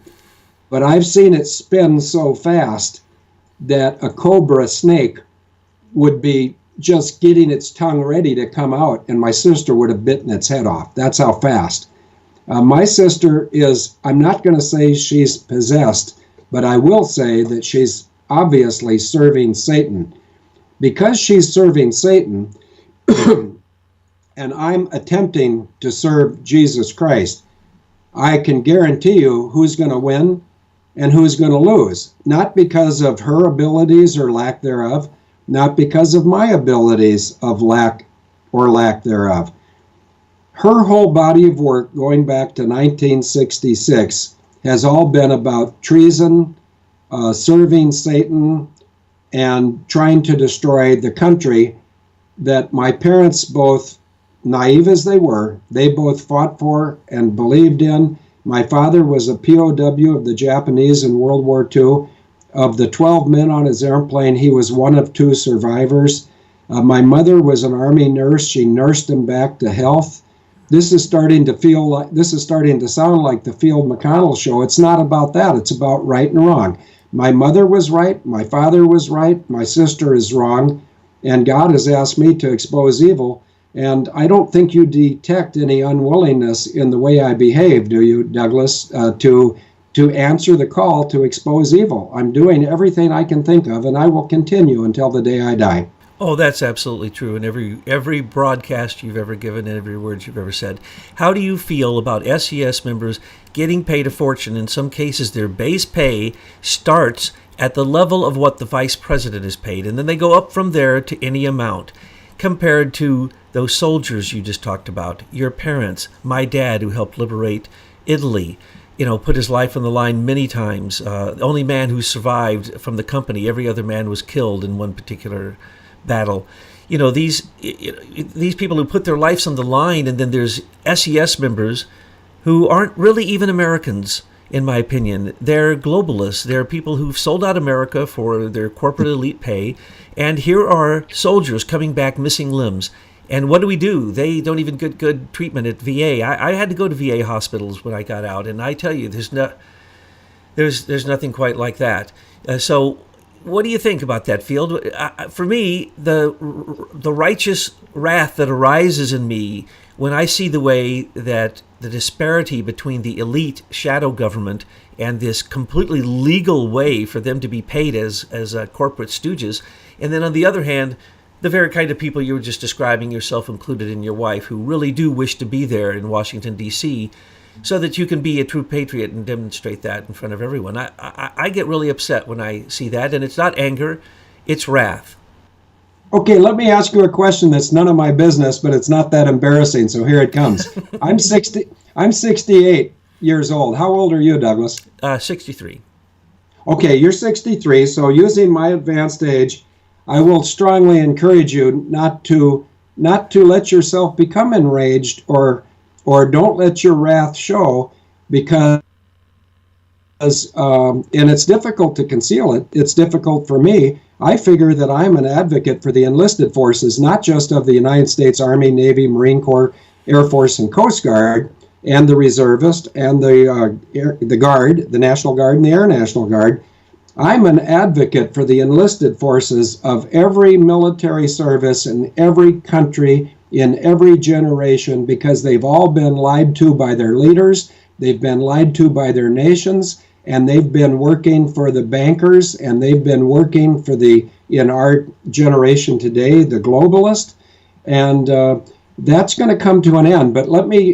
but I've seen it spin so fast that a cobra snake would be just getting its tongue ready to come out, and my sister would have bitten its head off. That's how fast. My sister is, I'm not going to say she's possessed, but I will say that she's obviously serving Satan. Because she's serving Satan, and I'm attempting to serve Jesus Christ, I can guarantee you who's going to win and who's going to lose. Not because of her abilities or lack thereof, not because of my abilities of lack or lack thereof. Her whole body of work going back to 1966 has all been about treason, serving Satan, and trying to destroy the country that my parents, both naive as they were, they both fought for and believed in. My father was a POW of the Japanese in World War II. Of the 12 men on his airplane, he was one of 2 survivors. My mother was an Army nurse. She nursed him back to health. This is starting to sound like the Field McConnell show. It's not about that. It's about right and wrong. My mother was right. My father was right. My sister is wrong. And God has asked me to expose evil. And I don't think you detect any unwillingness in the way I behave, do you, Douglas, to answer the call to expose evil. I'm doing everything I can think of, and I will continue until the day I die. Oh, that's absolutely true. In every broadcast you've ever given, and every word you've ever said. How do you feel about SES members getting paid a fortune? In some cases, their base pay starts at the level of what the vice president is paid, and then they go up from there to any amount, compared to those soldiers you just talked about, your parents, my dad who helped liberate Italy, put his life on the line many times. The only man who survived from the company. Every other man was killed in one particular battle. These people who put their lives on the line, and then there's SES members who aren't really even Americans, in my opinion. They're globalists. They're people who've sold out America for their corporate elite pay, and here are soldiers coming back missing limbs. And what do? They don't even get good treatment at VA. I had to go to VA hospitals when I got out, and I tell you, there's nothing quite like that. So what do you think about that, Field? For me, the righteous wrath that arises in me when I see the way that the disparity between the elite shadow government and this completely legal way for them to be paid as corporate stooges, and then on the other hand, The very kind of people you were just describing, yourself included and your wife, who really do wish to be there in Washington, D.C., so that you can be a true patriot and demonstrate that in front of everyone. I get really upset when I see that, and it's not anger, it's wrath. Okay, let me ask you a question that's none of my business, but it's not that embarrassing, so here it comes. I'm 68 years old. How old are you, Douglas? 63. Okay, you're 63, so using my advanced age, I will strongly encourage you not to let yourself become enraged or don't let your wrath show, because and it's difficult to conceal it. It's difficult for me. I figure that I'm an advocate for the enlisted forces, not just of the United States Army, Navy, Marine Corps, Air Force, and Coast Guard, and the reservist, and the Guard, the National Guard, and the Air National Guard. I'm an advocate for the enlisted forces of every military service in every country, in every generation, because they've all been lied to by their leaders, they've been lied to by their nations, and they've been working for the bankers, and they've been working for in our generation today, the globalist, and that's going to come to an end. But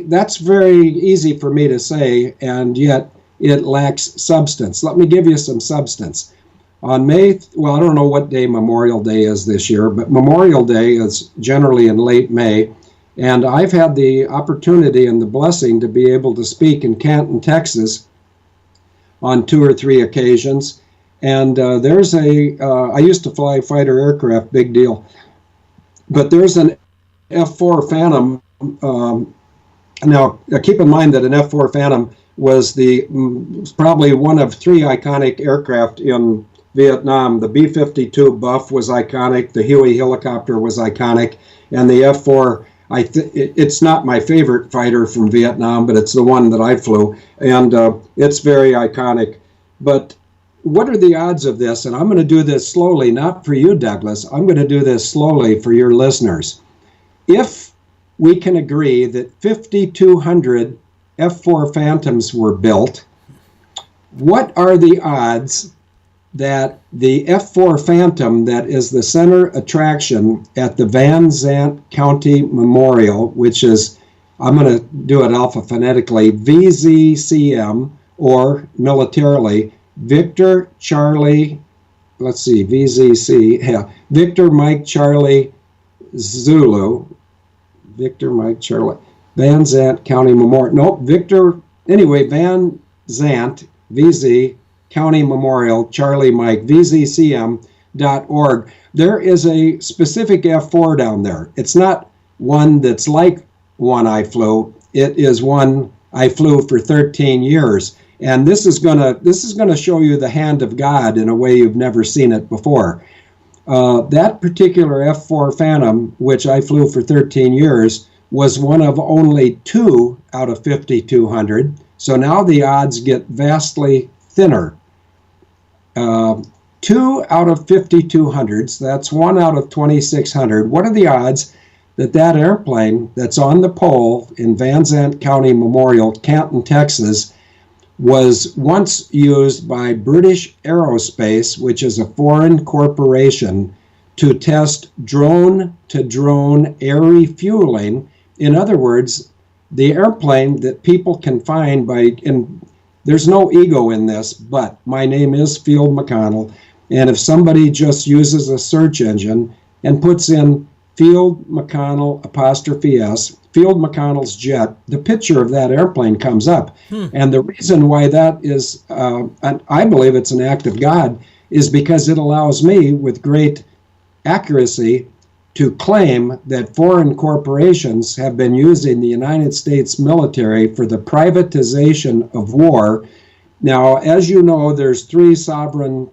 that's very easy for me to say, and yet it lacks substance. Let me give you some substance. On I don't know what day Memorial Day is this year, but Memorial Day is generally in late May, and I've had the opportunity and the blessing to be able to speak in Canton, Texas, on 2 or 3 occasions. And I used to fly fighter aircraft, big deal. But there's an F-4 Phantom. Now, keep in mind that an F-4 Phantom was probably one of 3 iconic aircraft in Vietnam. The B-52 Buff was iconic, the Huey helicopter was iconic, and the F-4, it's not my favorite fighter from Vietnam, but it's the one that I flew, and it's very iconic. But what are the odds of this? And I'm going to do this slowly, not for you, Douglas. I'm going to do this slowly for your listeners. If we can agree that 5,200 F-4 Phantoms were built, what are the odds that the F-4 Phantom that is the center attraction at the Van Zandt County Memorial, which is, I'm going to do it alphabetically, VZCM, or militarily, Victor Charlie, Victor Mike Charlie Zulu, Victor Mike Charlie, Van Zandt County Memorial, Van Zandt, VZ, County Memorial, Charlie Mike, VZCM.org. There is a specific F-4 down there. It's not one that's like one I flew. It is one I flew for 13 years. And this is gonna show you the hand of God in a way you've never seen it before. That particular F-4 Phantom, which I flew for 13 years, was one of only 2 out of 5,200. So now the odds get vastly thinner. 2 out of 5,200s, that's 1 out of 2,600. What are the odds that airplane that's on the pole in Van Zandt County Memorial, Canton, Texas, was once used by British Aerospace, which is a foreign corporation, to test drone-to-drone air refueling? In other words, the airplane that people can find there's no ego in this, but my name is Field McConnell, and if somebody just uses a search engine and puts in Field McConnell '(S), Field McConnell's jet, the picture of that airplane comes up. And the reason why that is, I believe it's an act of God, is because it allows me with great accuracy to claim that foreign corporations have been using the United States military for the privatization of war. Now, as you know, there's 3 sovereign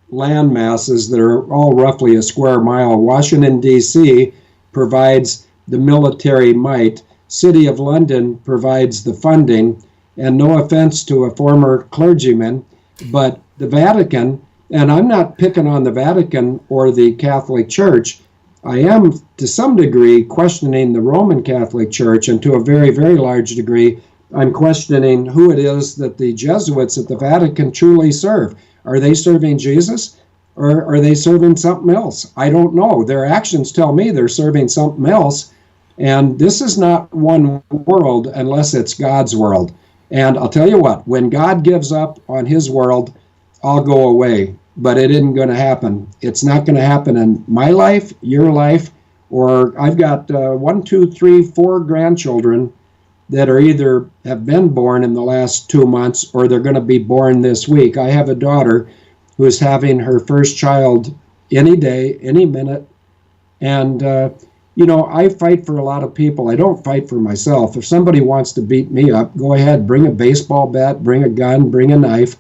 land masses that are all roughly a square mile. Washington, D.C. provides the military might. City of London provides the funding. And no offense to a former clergyman, but the Vatican, and I'm not picking on the Vatican or the Catholic Church, I am, to some degree, questioning the Roman Catholic Church, and to a very, very large degree, I'm questioning who it is that the Jesuits at the Vatican truly serve. Are they serving Jesus? or are they serving something else? I don't know. Their actions tell me they're serving something else. And this is not one world unless it's God's world. And I'll tell you what, when God gives up on his world, I'll go away. But it isn't going to happen. It's not going to happen in my life, your life, or I've got 4 grandchildren that are either have been born in the last 2 months or they're going to be born this week. I have a daughter who is having her first child any day, any minute. And, I fight for a lot of people. I don't fight for myself. If somebody wants to beat me up, go ahead, bring a baseball bat, bring a gun, bring a knife.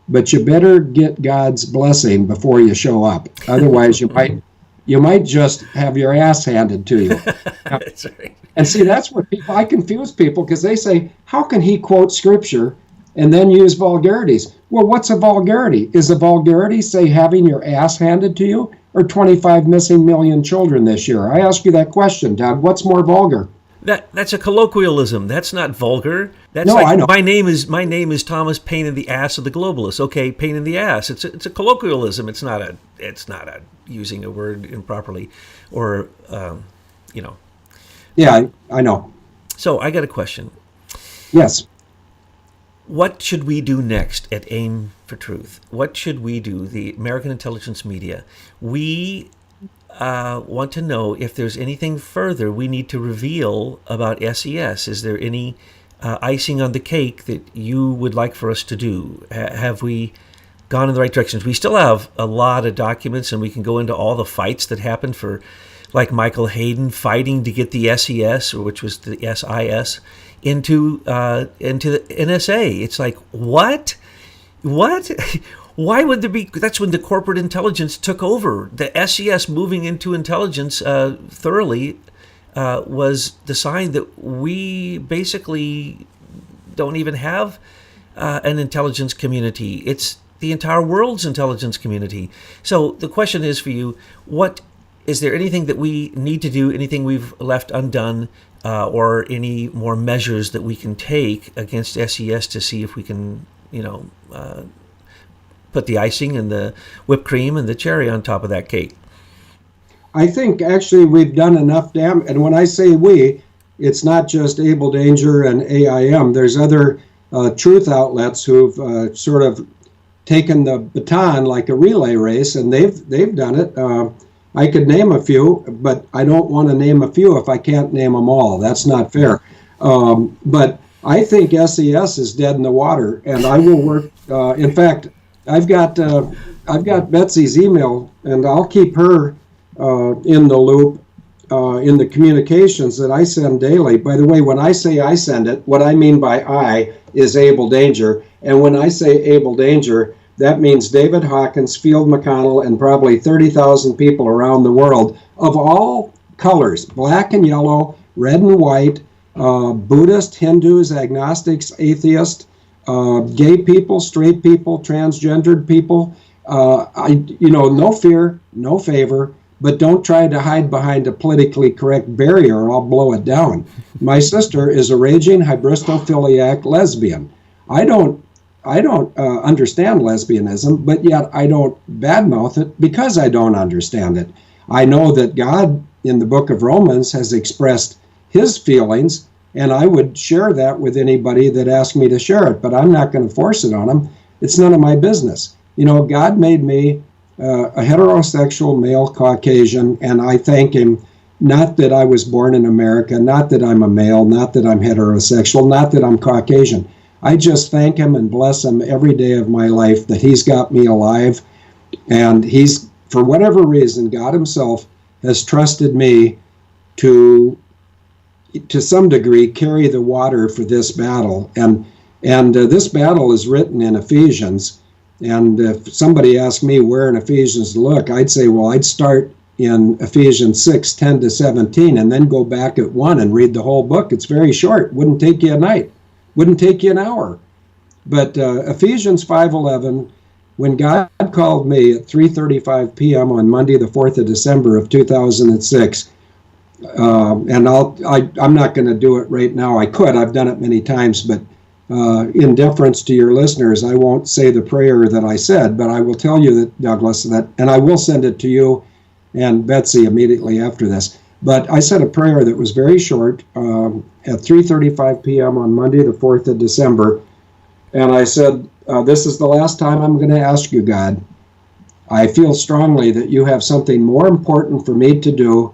But you better get God's blessing before you show up. Otherwise, you might just have your ass handed to you. That's right. And see, that's what I confuse people because they say, how can he quote scripture and then use vulgarities? Well, what's a vulgarity? Is a vulgarity, say, having your ass handed to you, or 25 missing million children this year? I ask you that question, Doug. What's more vulgar? That's a colloquialism. That's not vulgar. That's no, like, I know. My name is Thomas Pain in the Ass of the Globalists. Okay, pain in the ass. It's a colloquialism. It's not a using a word improperly, or Yeah, I know. So I got a question. Yes. What should we do next at Aim for Truth? What should we do, the American Intelligence Media? We want to know if there's anything further we need to reveal about SES. Is there any icing on the cake that you would like for us to do? Have we gone in the right directions? We still have a lot of documents, and we can go into all the fights that happened for, like Michael Hayden fighting to get the SES, or which was the SIS, into the NSA. It's like, what? Why would there be? That's when the corporate intelligence took over. The SES moving into intelligence thoroughly was the sign that we basically don't even have an intelligence community. It's the entire world's intelligence community. So the question is for you, is there anything that we need to do, anything we've left undone, or any more measures that we can take against SES to see if we can, put the icing and the whipped cream and the cherry on top of that cake? I think actually we've done enough damage. And when I say we, it's not just Able Danger and AIM. There's other truth outlets who've sort of taken the baton like a relay race, and they've done it. I could name a few, but I don't want to name a few if I can't name them all. That's not fair. But I think SES is dead in the water, and I will work. In fact, I've got Betsy's email, and I'll keep her in the loop in the communications that I send daily. By the way, when I say I send it, what I mean by I is Able Danger, and when I say Able Danger, that means David Hawkins, Field McConnell, and probably 30,000 people around the world of all colors, black and yellow, red and white, Buddhist, Hindus, agnostics, atheists, gay people, straight people, transgendered people. No fear, no favor, but don't try to hide behind a politically correct barrier or I'll blow it down. My sister is a raging hybristophiliac lesbian. I don't understand lesbianism, but yet I don't badmouth it because I don't understand it. I know that God in the book of Romans has expressed his feelings, and I would share that with anybody that asked me to share it, but I'm not going to force it on them. It's none of my business. God made me a heterosexual male Caucasian, and I thank him, not that I was born in America, not that I'm a male, not that I'm heterosexual, not that I'm Caucasian. I just thank him and bless him every day of my life that he's got me alive. And he's, for whatever reason, God himself has trusted me to some degree, carry the water for this battle. And this battle is written in Ephesians. And if somebody asked me where in Ephesians to look, I'd say, well, I'd start in Ephesians 6, 10 to 17, and then go back at 1 and read the whole book. It's very short. Wouldn't take you a night. Wouldn't take you an hour. But Ephesians 5:11, when God called me at 3:35 p.m. on Monday, the 4th of December of 2006, and I'm not going to do it right now. I could. I've done it many times, but in deference to your listeners, I won't say the prayer that I said, but I will tell you that, Douglas, and I will send it to you and Betsy immediately after this. But I said a prayer that was very short at 3:35 p.m. on Monday, the 4th of December. And I said, this is the last time I'm going to ask you, God. I feel strongly that you have something more important for me to do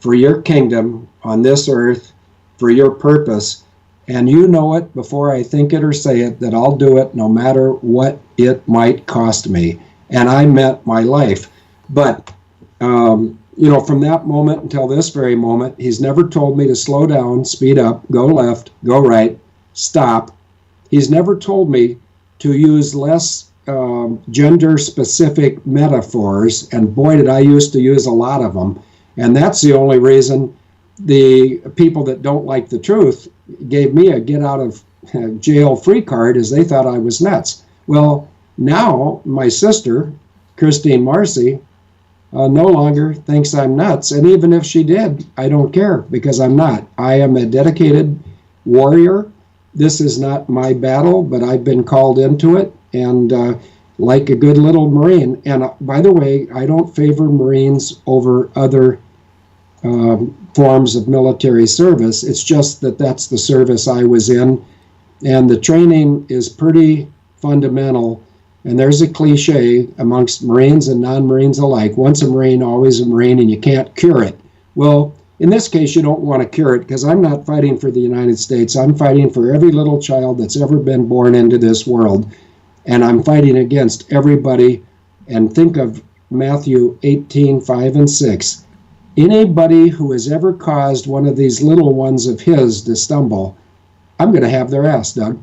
for your kingdom on this earth, for your purpose. And you know it before I think it or say it, that I'll do it no matter what it might cost me. And I meant my life. But, from that moment until this very moment, he's never told me to slow down, speed up, go left, go right, stop. He's never told me to use less gender-specific metaphors, and boy, did I used to use a lot of them. And that's the only reason the people that don't like the truth gave me a get-out-of-jail-free card, is they thought I was nuts. Well, now my sister, Christine Marcy, no longer thinks I'm nuts. And even if she did, I don't care, because I'm not. I am a dedicated warrior. This is not my battle, but I've been called into it, and like a good little Marine. And by the way, I don't favor Marines over other forms of military service. It's just that that's the service I was in, and the training is pretty fundamental. And there's a cliche amongst Marines and non-Marines alike: once a Marine, always a Marine, and you can't cure it. Well, in this case, you don't want to cure it, because I'm not fighting for the United States. I'm fighting for every little child that's ever been born into this world. And I'm fighting against everybody. And think of Matthew 18:5 and 6. Anybody who has ever caused one of these little ones of his to stumble, I'm going to have their ass, Doug.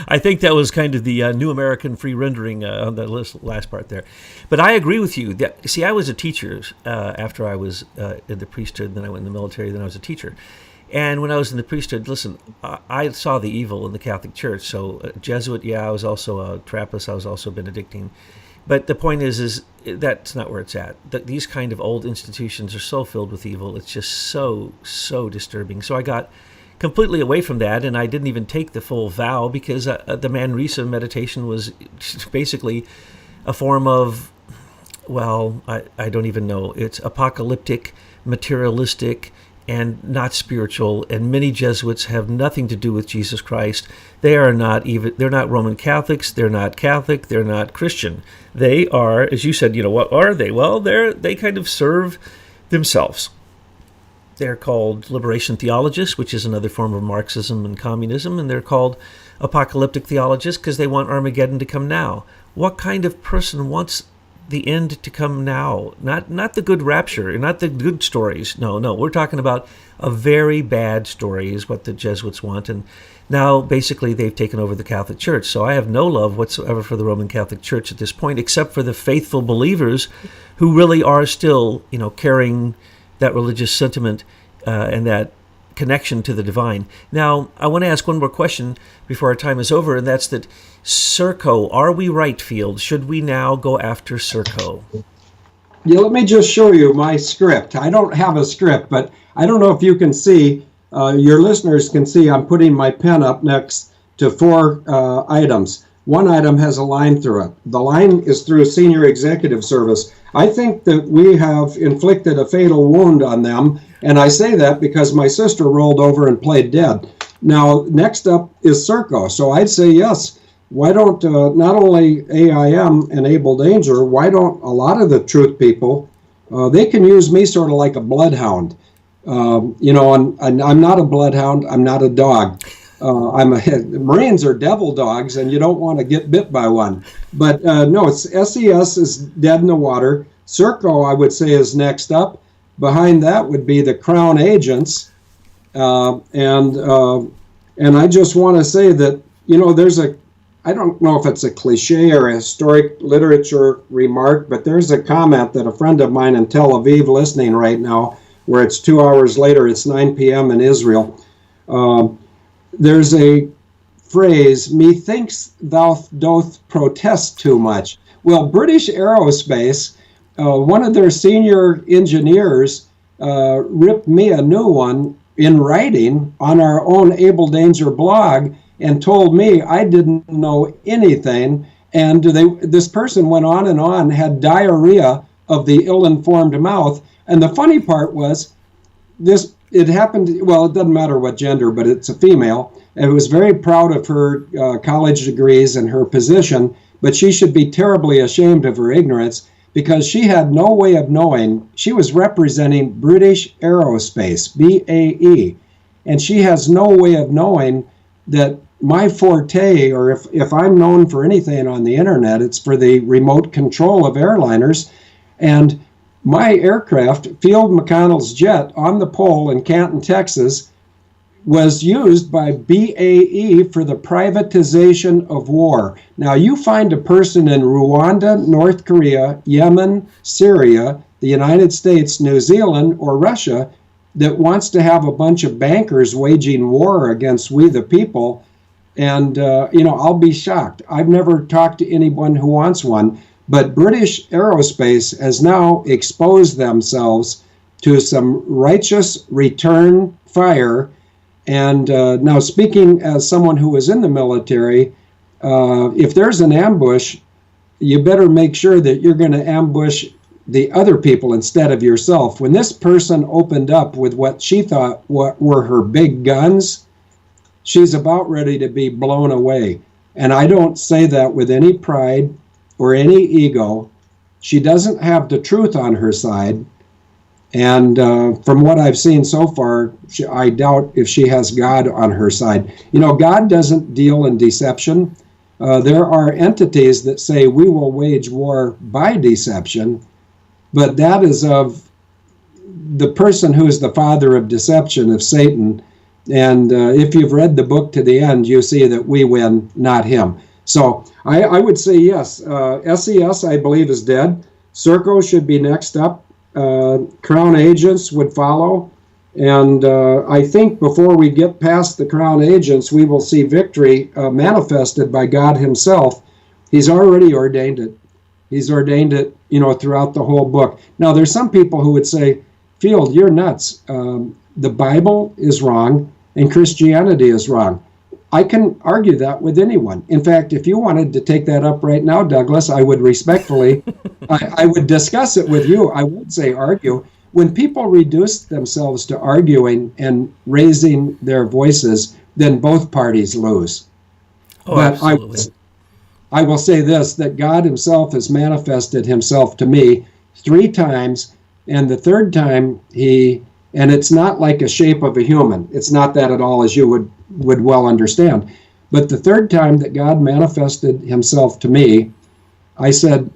I think that was kind of the New American Free rendering on the last part there. But I agree with you. See, I was a teacher after I was in the priesthood, then I went in the military, then I was a teacher. And when I was in the priesthood, listen, I saw the evil in the Catholic Church. So Jesuit, I was also a Trappist, I was also Benedictine. But the point is that's not where it's at. These kind of old institutions are so filled with evil. It's just so disturbing. So I got completely away from that, and I didn't even take the full vow, because the Manresa meditation was basically a form of, well, I don't even know. It's apocalyptic, materialistic, and not spiritual. And many Jesuits have nothing to do with Jesus Christ. They're not Roman Catholics. They're not Catholic. They're not Christian. They are, as you said, what are they? Well, they kind of serve themselves. They're called liberation theologists, which is another form of Marxism and communism, and they're called apocalyptic theologists because they want Armageddon to come now. What kind of person wants the end to come now? Not the good rapture, not the good stories. No, we're talking about a very bad story is what the Jesuits want, and now basically they've taken over the Catholic Church. So I have no love whatsoever for the Roman Catholic Church at this point, except for the faithful believers who really are still, carrying that religious sentiment and that connection to the divine. Now, I want to ask one more question before our time is over, and that's that Serco, are we right, Field? Should we now go after Serco? Yeah, let me just show you my script. I don't have a script, but I don't know if you can see, your listeners can see I'm putting my pen up next to 4 items. One item has a line through it. The line is through Senior Executive Service. I think that we have inflicted a fatal wound on them, and I say that because my sister rolled over and played dead. Now, next up is Serco, so I'd say yes. Why don't, not only AIM enable danger, why don't a lot of the truth people, they can use me sort of like a bloodhound. And I'm not a bloodhound, I'm not a dog. Marines are devil dogs, and you don't want to get bit by one. But no, it's SES is dead in the water. Serco, I would say, is next up. Behind that would be the Crown agents, and I just want to say that I don't know if it's a cliche or a historic literature remark, but there's a comment that a friend of mine in Tel Aviv listening right now, where it's 2 hours later, it's 9 p.m. in Israel. There's a phrase, methinks thou doth protest too much. Well, British Aerospace, one of their senior engineers ripped me a new one in writing on our own Able Danger blog and told me I didn't know anything. And this person went on, had diarrhea of the ill-informed mouth. And the funny part was, it happened, well, it doesn't matter what gender, but it's a female, and was very proud of her college degrees and her position, but she should be terribly ashamed of her ignorance, because she had no way of knowing. She was representing British Aerospace, BAE, and she has no way of knowing that my forte, or if I'm known for anything on the internet, it's for the remote control of airliners. And my aircraft, Field McConnell's jet on the pole in Canton, Texas, was used by BAE for the privatization of war. Now, you find a person in Rwanda, North Korea, Yemen, Syria, the United States, New Zealand, or Russia that wants to have a bunch of bankers waging war against we the people, and I'll be shocked. I've never talked to anyone who wants one, but British Aerospace has now exposed themselves to some righteous return fire. And now, speaking as someone who was in the military, if there's an ambush, you better make sure that you're going to ambush the other people instead of yourself. When this person opened up with what she thought were her big guns, she's about ready to be blown away. And I don't say that with any pride or any ego. She doesn't have the truth on her side. And from what I've seen so far, I doubt if she has God on her side. God doesn't deal in deception. There are entities that say we will wage war by deception, but that is of the person who is the father of deception, of Satan. And if you've read the book to the end, you see that we win, not him. So I would say yes. SES, I believe, is dead. Serco should be next up. Crown agents would follow, and I think before we get past the Crown agents, we will see victory manifested by God himself. He's already ordained it. He's ordained it, throughout the whole book. Now, there's some people who would say, Field, you're nuts. The Bible is wrong, and Christianity is wrong. I can argue that with anyone. In fact, if you wanted to take that up right now, Douglas, I would respectfully, I would discuss it with you. I would say argue. When people reduce themselves to arguing and raising their voices, then both parties lose. Oh, but absolutely. I will say this, that God himself has manifested himself to me 3 times, and the third time and it's not like a shape of a human. It's not that at all, as you would well understand. But the third time that God manifested himself to me, I said,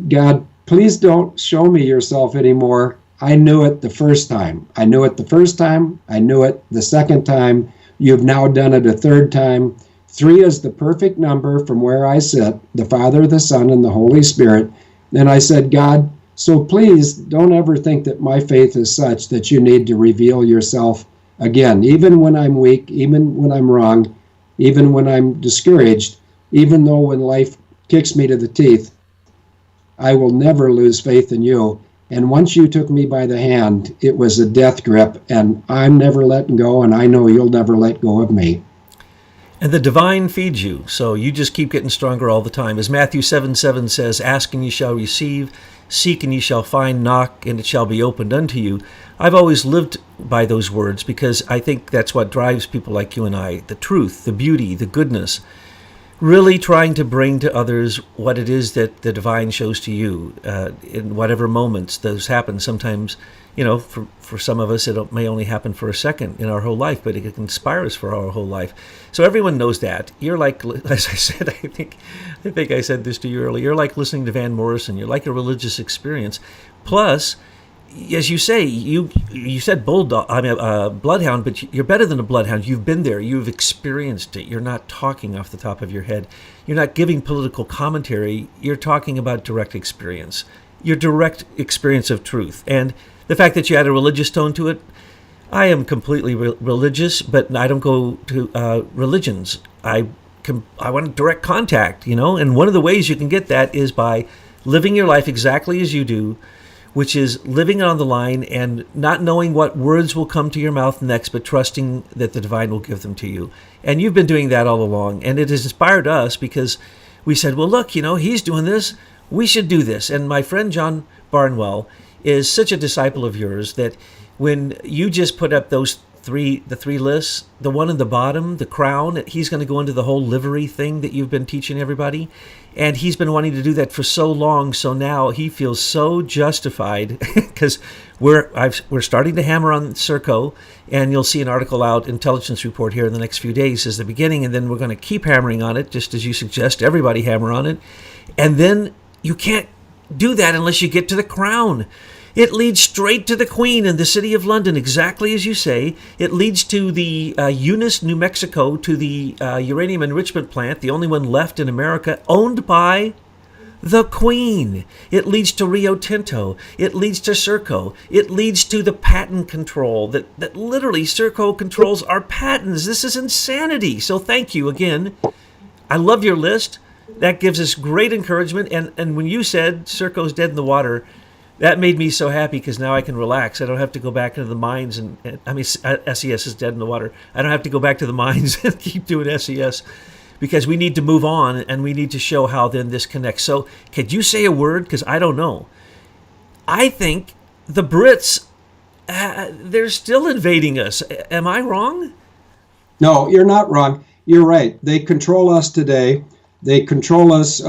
God, please don't show me yourself anymore. I knew it the first time. I knew it the first time. I knew it the second time. You've now done it a third time. 3 is the perfect number from where I sit, the Father, the Son, and the Holy Spirit. And I said, God, so please don't ever think that my faith is such that you need to reveal yourself again, even when I'm weak, even when I'm wrong, even when I'm discouraged, even though when life kicks me to the teeth, I will never lose faith in you. And once you took me by the hand, it was a death grip, and I'm never letting go, and I know you'll never let go of me. And the divine feeds you, so you just keep getting stronger all the time. As Matthew 7:7 says, ask and ye shall receive, seek and ye shall find, knock and it shall be opened unto you. I've always lived by those words because I think that's what drives people like you and I, the truth, the beauty, the goodness, really trying to bring to others what it is that the divine shows to you in whatever moments those happen. Sometimes, for some of us, it may only happen for a second in our whole life, but it can inspire us for our whole life. So everyone knows that. You're like, as I said, I think I said this to you earlier, you're like listening to Van Morrison. You're like a religious experience. Plus, as you say, you said bloodhound, but you're better than a bloodhound. You've been there. You've experienced it. You're not talking off the top of your head. You're not giving political commentary. You're talking about direct experience, your direct experience of truth. And the fact that you add a religious tone to it, I am completely religious, but I don't go to religions. I want direct contact, and one of the ways you can get that is by living your life exactly as you do, which is living on the line and not knowing what words will come to your mouth next, but trusting that the divine will give them to you. And you've been doing that all along. And it has inspired us because we said, well, look, he's doing this. We should do this. And my friend John Barnwell is such a disciple of yours that when you just put up the three lists, the one in the bottom, the crown, he's going to go into the whole livery thing that you've been teaching everybody. And he's been wanting to do that for so long. So now he feels so justified because we're starting to hammer on Serco, and you'll see an article out, intelligence report here in the next few days as the beginning. And then we're going to keep hammering on it, just as you suggest, everybody hammer on it. And then you can't do that unless you get to the crown. It leads straight to the Queen in the city of London, exactly as you say. It leads to the Eunice, New Mexico, to the uranium enrichment plant, the only one left in America, owned by the Queen. It leads to Rio Tinto. It leads to Serco. It leads to the patent control that literally Serco controls our patents. This is insanity. So thank you again. I love your list. That gives us great encouragement. And when you said Serco's dead in the water, that made me so happy because now I can relax. I don't have to go back into the mines SES is dead in the water. I don't have to go back to the mines and keep doing SES because we need to move on and we need to show how then this connects. So could you say a word? Because I don't know. I think the Brits, they're still invading us. Am I wrong? No, you're not wrong. You're right. They control us today. They control us.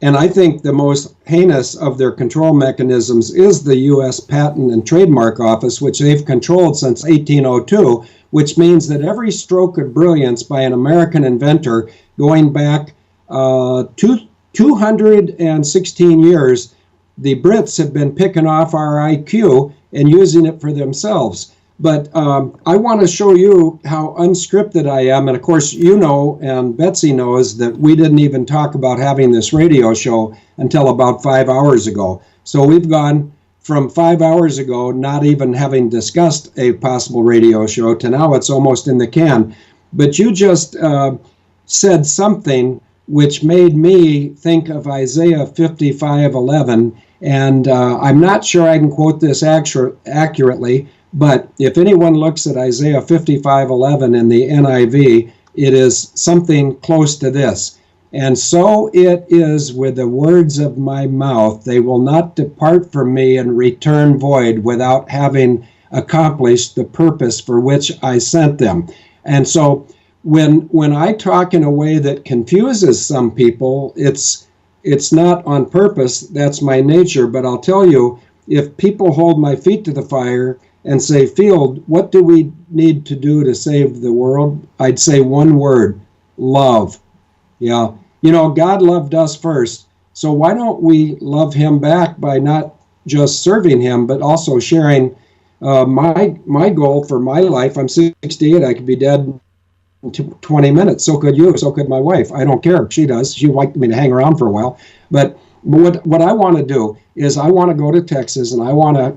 And I think the most heinous of their control mechanisms is the U.S. Patent and Trademark Office, which they've controlled since 1802, which means that every stroke of brilliance by an American inventor going back 216 years, the Brits have been picking off our IQ and using it for themselves. But I want to show you how unscripted I am. And of course, and Betsy knows that we didn't even talk about having this radio show until about 5 hours ago. So we've gone from 5 hours ago, not even having discussed a possible radio show, to now it's almost in the can. But you just said something which made me think of Isaiah 55:11. And I'm not sure I can quote this accurately. But if anyone looks at Isaiah 55:11 in the NIV, it is something close to this. And so it is with the words of my mouth, they will not depart from me and return void without having accomplished the purpose for which I sent them. And so when I talk in a way that confuses some people, it's not on purpose. That's my nature. But I'll tell you, if people hold my feet to the fire and say, Field, what do we need to do to save the world? I'd say one word: love. Yeah. God loved us first. So why don't we love him back by not just serving him, but also sharing my goal for my life? I'm 68. I could be dead in 20 minutes. So could you. So could my wife. I don't care. She does. She'd like me to hang around for a while. But what I want to do is I want to go to Texas and I want to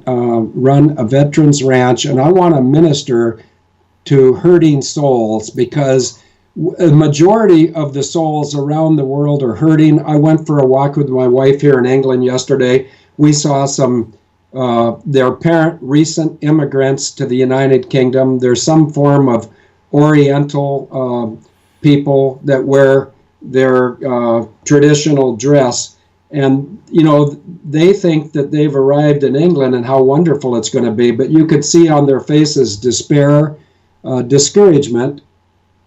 run a veterans ranch, and I want to minister to hurting souls, because a majority of the souls around the world are hurting. I went for a walk with my wife here in England yesterday. We saw some their recent immigrants to the United Kingdom. There's some form of Oriental people that wear their traditional dress. And, they think that they've arrived in England and how wonderful it's going to be. But you could see on their faces despair, discouragement.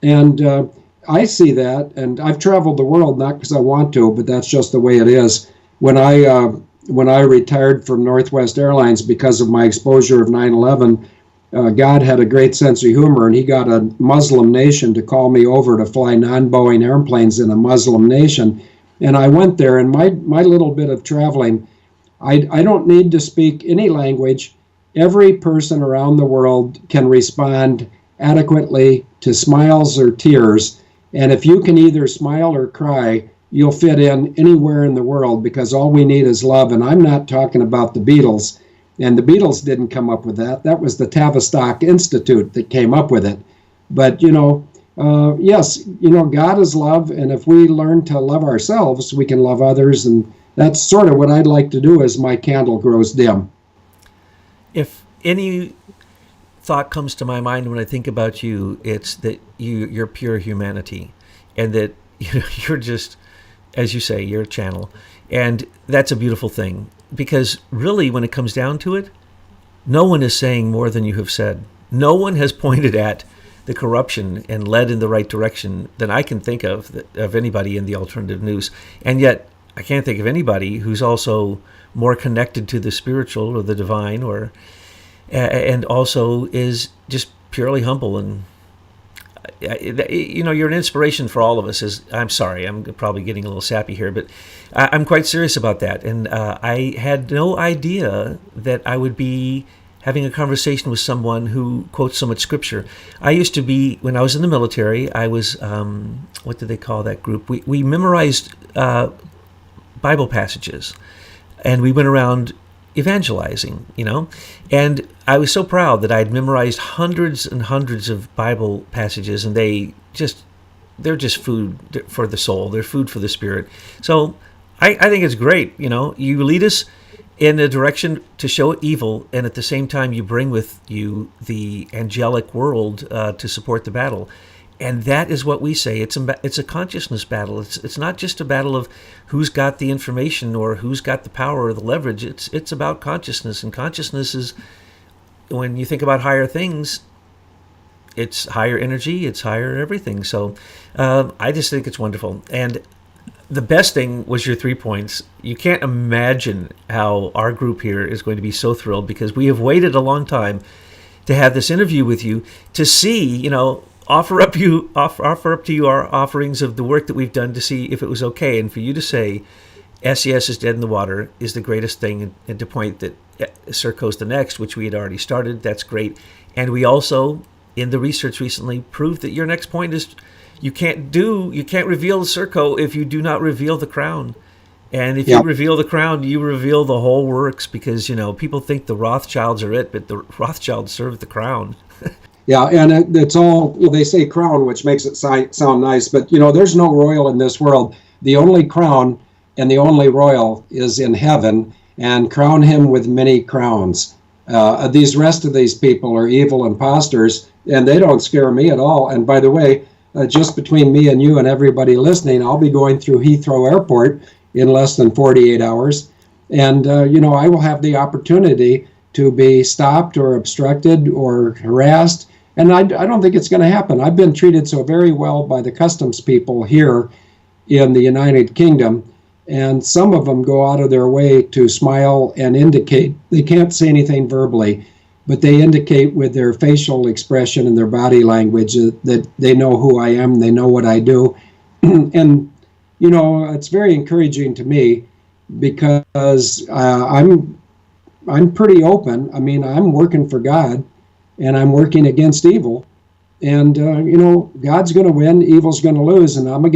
And I see that. And I've traveled the world, not because I want to, but that's just the way it is. When I retired from Northwest Airlines because of my exposure of 9/11, God had a great sense of humor, and he got a Muslim nation to call me over to fly non-Boeing airplanes in a Muslim nation. And I went there, and my little bit of traveling, I don't need to speak any language. Every person around the world can respond adequately to smiles or tears. And if you can either smile or cry, you'll fit in anywhere in the world, because all we need is love. And I'm not talking about the Beatles. And the Beatles didn't come up with that. That was the Tavistock Institute that came up with it. But, yes, God is love. And if we learn to love ourselves, we can love others. And that's sort of what I'd like to do as my candle grows dim. If any thought comes to my mind when I think about you, it's that you're pure humanity, and that you're just, as you say, you're a channel, and that's a beautiful thing. Because really, when it comes down to it, no one is saying more than you have said. No one has pointed at the corruption and led in the right direction than I can think of anybody in the alternative news. And yet, I can't think of anybody who's also more connected to the spiritual or the divine, or and also is just purely humble. And you're an inspiration for all of us. I'm sorry, I'm probably getting a little sappy here, but I'm quite serious about that. And I had no idea that I would be having a conversation with someone who quotes so much scripture. I used to be, when I was in the military, I was, what did they call that group? We memorized Bible passages, and we went around evangelizing, and I was so proud that I had memorized hundreds and hundreds of Bible passages, and they're just food for the soul. They're food for the spirit. So I think it's great. You lead us in a direction to show evil, and at the same time you bring with you the angelic world to support the battle. And that is what we say. It's a consciousness battle. It's not just a battle of who's got the information or who's got the power or the leverage. It's about consciousness, and consciousness is, when you think about higher things, it's higher energy, it's higher everything. So I just think it's wonderful. And the best thing was your 3 points. You can't imagine how our group here is going to be so thrilled, because we have waited a long time to have this interview with you, to see, offer up to you our offerings of the work that we've done, to see if it was okay. And for you to say SES is dead in the water is the greatest thing, and to point that Serco's the next, which we had already started, that's great. And we also, in the research recently, proved that your next point is you can't reveal Serco if you do not reveal the crown. And if you reveal the crown, you reveal the whole works, because, people think the Rothschilds are it, but the Rothschilds serve the crown. Yeah, and it's all, they say crown, which makes it sound nice, but, there's no royal in this world. The only crown and the only royal is in heaven, and crown him with many crowns. These rest of these people are evil imposters, and they don't scare me at all. And by the way, just between me and you and everybody listening, I'll be going through Heathrow Airport in less than 48 hours. And, I will have the opportunity to be stopped or obstructed or harassed. And I don't think it's going to happen. I've been treated so very well by the customs people here in the United Kingdom. And some of them go out of their way to smile and indicate. They can't say anything verbally, but they indicate with their facial expression and their body language that they know who I am, they know what I do. And, it's very encouraging to me, because I'm pretty open. I mean, I'm working for God, and I'm working against evil. And, God's going to win, evil's going to lose, and am I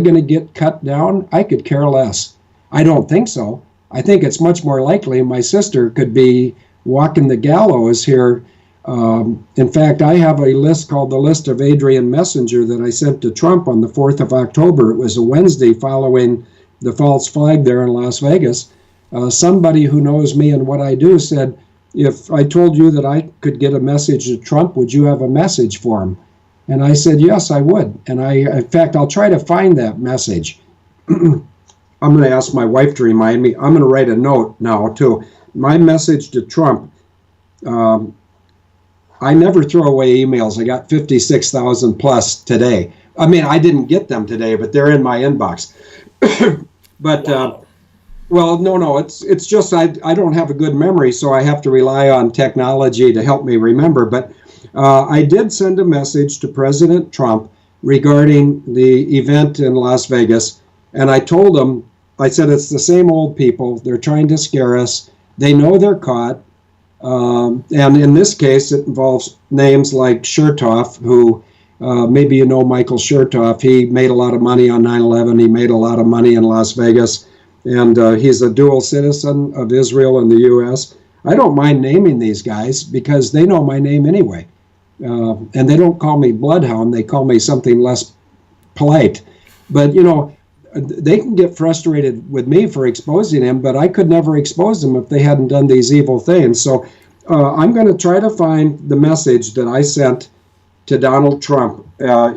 going to get cut down? I could care less. I don't think so. I think it's much more likely my sister could be walking the gallows here. In fact, I have a list called the List of Adrian Messenger that I sent to Trump on the 4th of October. It was a Wednesday following the false flag there in Las Vegas. Somebody who knows me and what I do said, if I told you that I could get a message to Trump, would you have a message for him? And I said, yes, I would. And in fact, I'll try to find that message. I'm going to ask my wife to remind me. I'm going to write a note now, too. My message to Trump, I never throw away emails. I got 56,000 plus today. I mean, I didn't get them today, but they're in my inbox. But, Wow. Well, no, it's just I don't have a good memory, so I have to rely on technology to help me remember. But I did send a message to President Trump regarding the event in Las Vegas, and I told him, I said, it's the same old people. They're trying to scare us. They know they're caught. And in this case, it involves names like Chertoff, who maybe you know Michael Chertoff. He made a lot of money on 9/11. He made a lot of money in Las Vegas. And he's a dual citizen of Israel and the U.S. I don't mind naming these guys because they know my name anyway. And they don't call me Bloodhound. They call me something less polite. But, they can get frustrated with me for exposing him, but I could never expose them if they hadn't done these evil things. So I'm going to try to find the message that I sent to Donald Trump.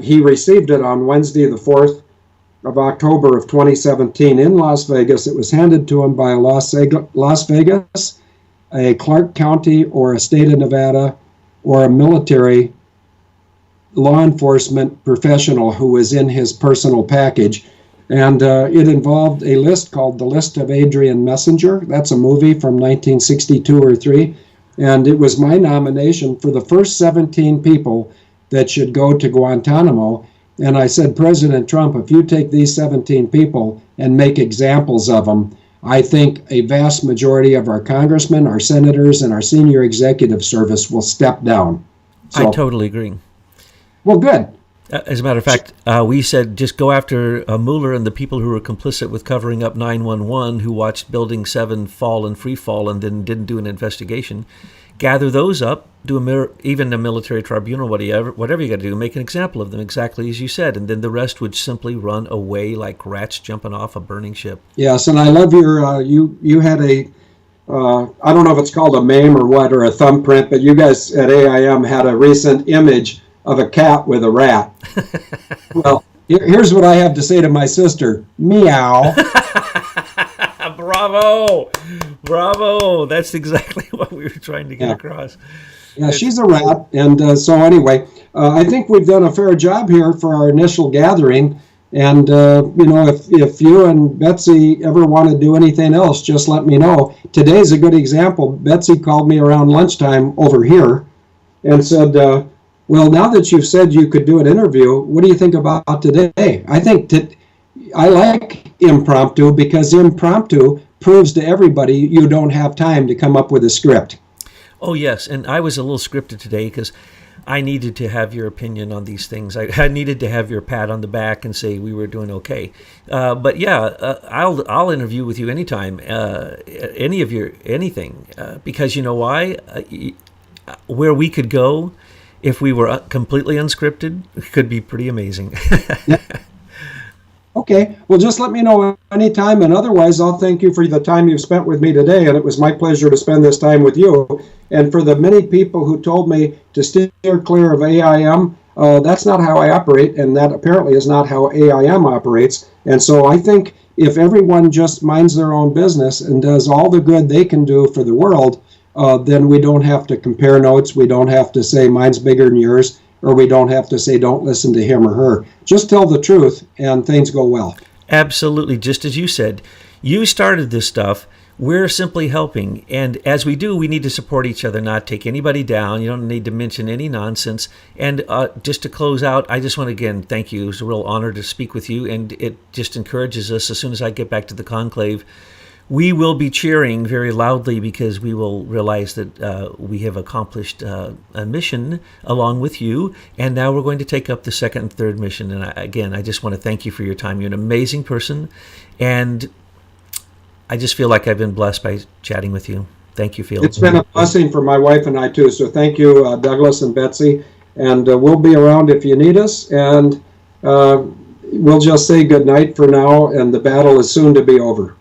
He received it on Wednesday, the 4th of October of 2017 in Las Vegas. It was handed to him by a Las Vegas, a Clark County, or a state of Nevada, or a military law enforcement professional who was in his personal package. And it involved a list called The List of Adrian Messenger. That's a movie from 1962 or 3. And it was my nomination for the first 17 people that should go to Guantanamo. And I said, President Trump, if you take these 17 people and make examples of them, I think a vast majority of our congressmen, our senators, and our senior executive service will step down. So, I totally agree. Well, good. As a matter of fact, we said just go after Mueller and the people who were complicit with covering up 9/11, who watched Building 7 fall and free fall and then didn't do an investigation. Gather those up, do even a military tribunal, whatever you got to do, make an example of them exactly as you said, and then the rest would simply run away like rats jumping off a burning ship. Yes, and I love your, you had a, I don't know if it's called a meme or what, or a thumbprint, but you guys at AIM had a recent image of a cat with a rat. Well, here's what I have to say to my sister. Meow. Bravo. Bravo. That's exactly what we were trying to get across. Yeah, she's a rat. And so anyway, I think we've done a fair job here for our initial gathering. And, if you and Betsy ever want to do anything else, just let me know. Today's a good example. Betsy called me around lunchtime over here and said, well, now that you've said you could do an interview, what do you think about today? I think I like impromptu because impromptu proves to everybody you don't have time to come up with a script. Oh, yes. And I was a little scripted today because I needed to have your opinion on these things. I needed to have your pat on the back and say we were doing okay. But yeah, I'll interview with you anytime, anything, because you know why? Where we could go if we were completely unscripted could be pretty amazing. Yeah. Okay, well, just let me know anytime, and otherwise I'll thank you for the time you've spent with me today, and it was my pleasure to spend this time with you. And for the many people who told me to steer clear of AIM, that's not how I operate, and that apparently is not how AIM operates. And so I think if everyone just minds their own business and does all the good they can do for the world, then we don't have to compare notes, we don't have to say mine's bigger than yours, or we don't have to say don't listen to him or her. Just tell the truth and things go well. Absolutely. Just as you said, you started this stuff. We're simply helping. And as we do, we need to support each other, not take anybody down. You don't need to mention any nonsense. And just to close out, I just want to again thank you. It was a real honor to speak with you. And it just encourages us as soon as I get back to the conclave. We will be cheering very loudly because we will realize that we have accomplished a mission along with you. And now we're going to take up the second and third mission. And I just want to thank you for your time. You're an amazing person. And I just feel like I've been blessed by chatting with you. Thank you, Felix. It's been a blessing for my wife and I, too. So thank you, Douglas and Betsy. And we'll be around if you need us. And we'll just say good night for now. And the battle is soon to be over.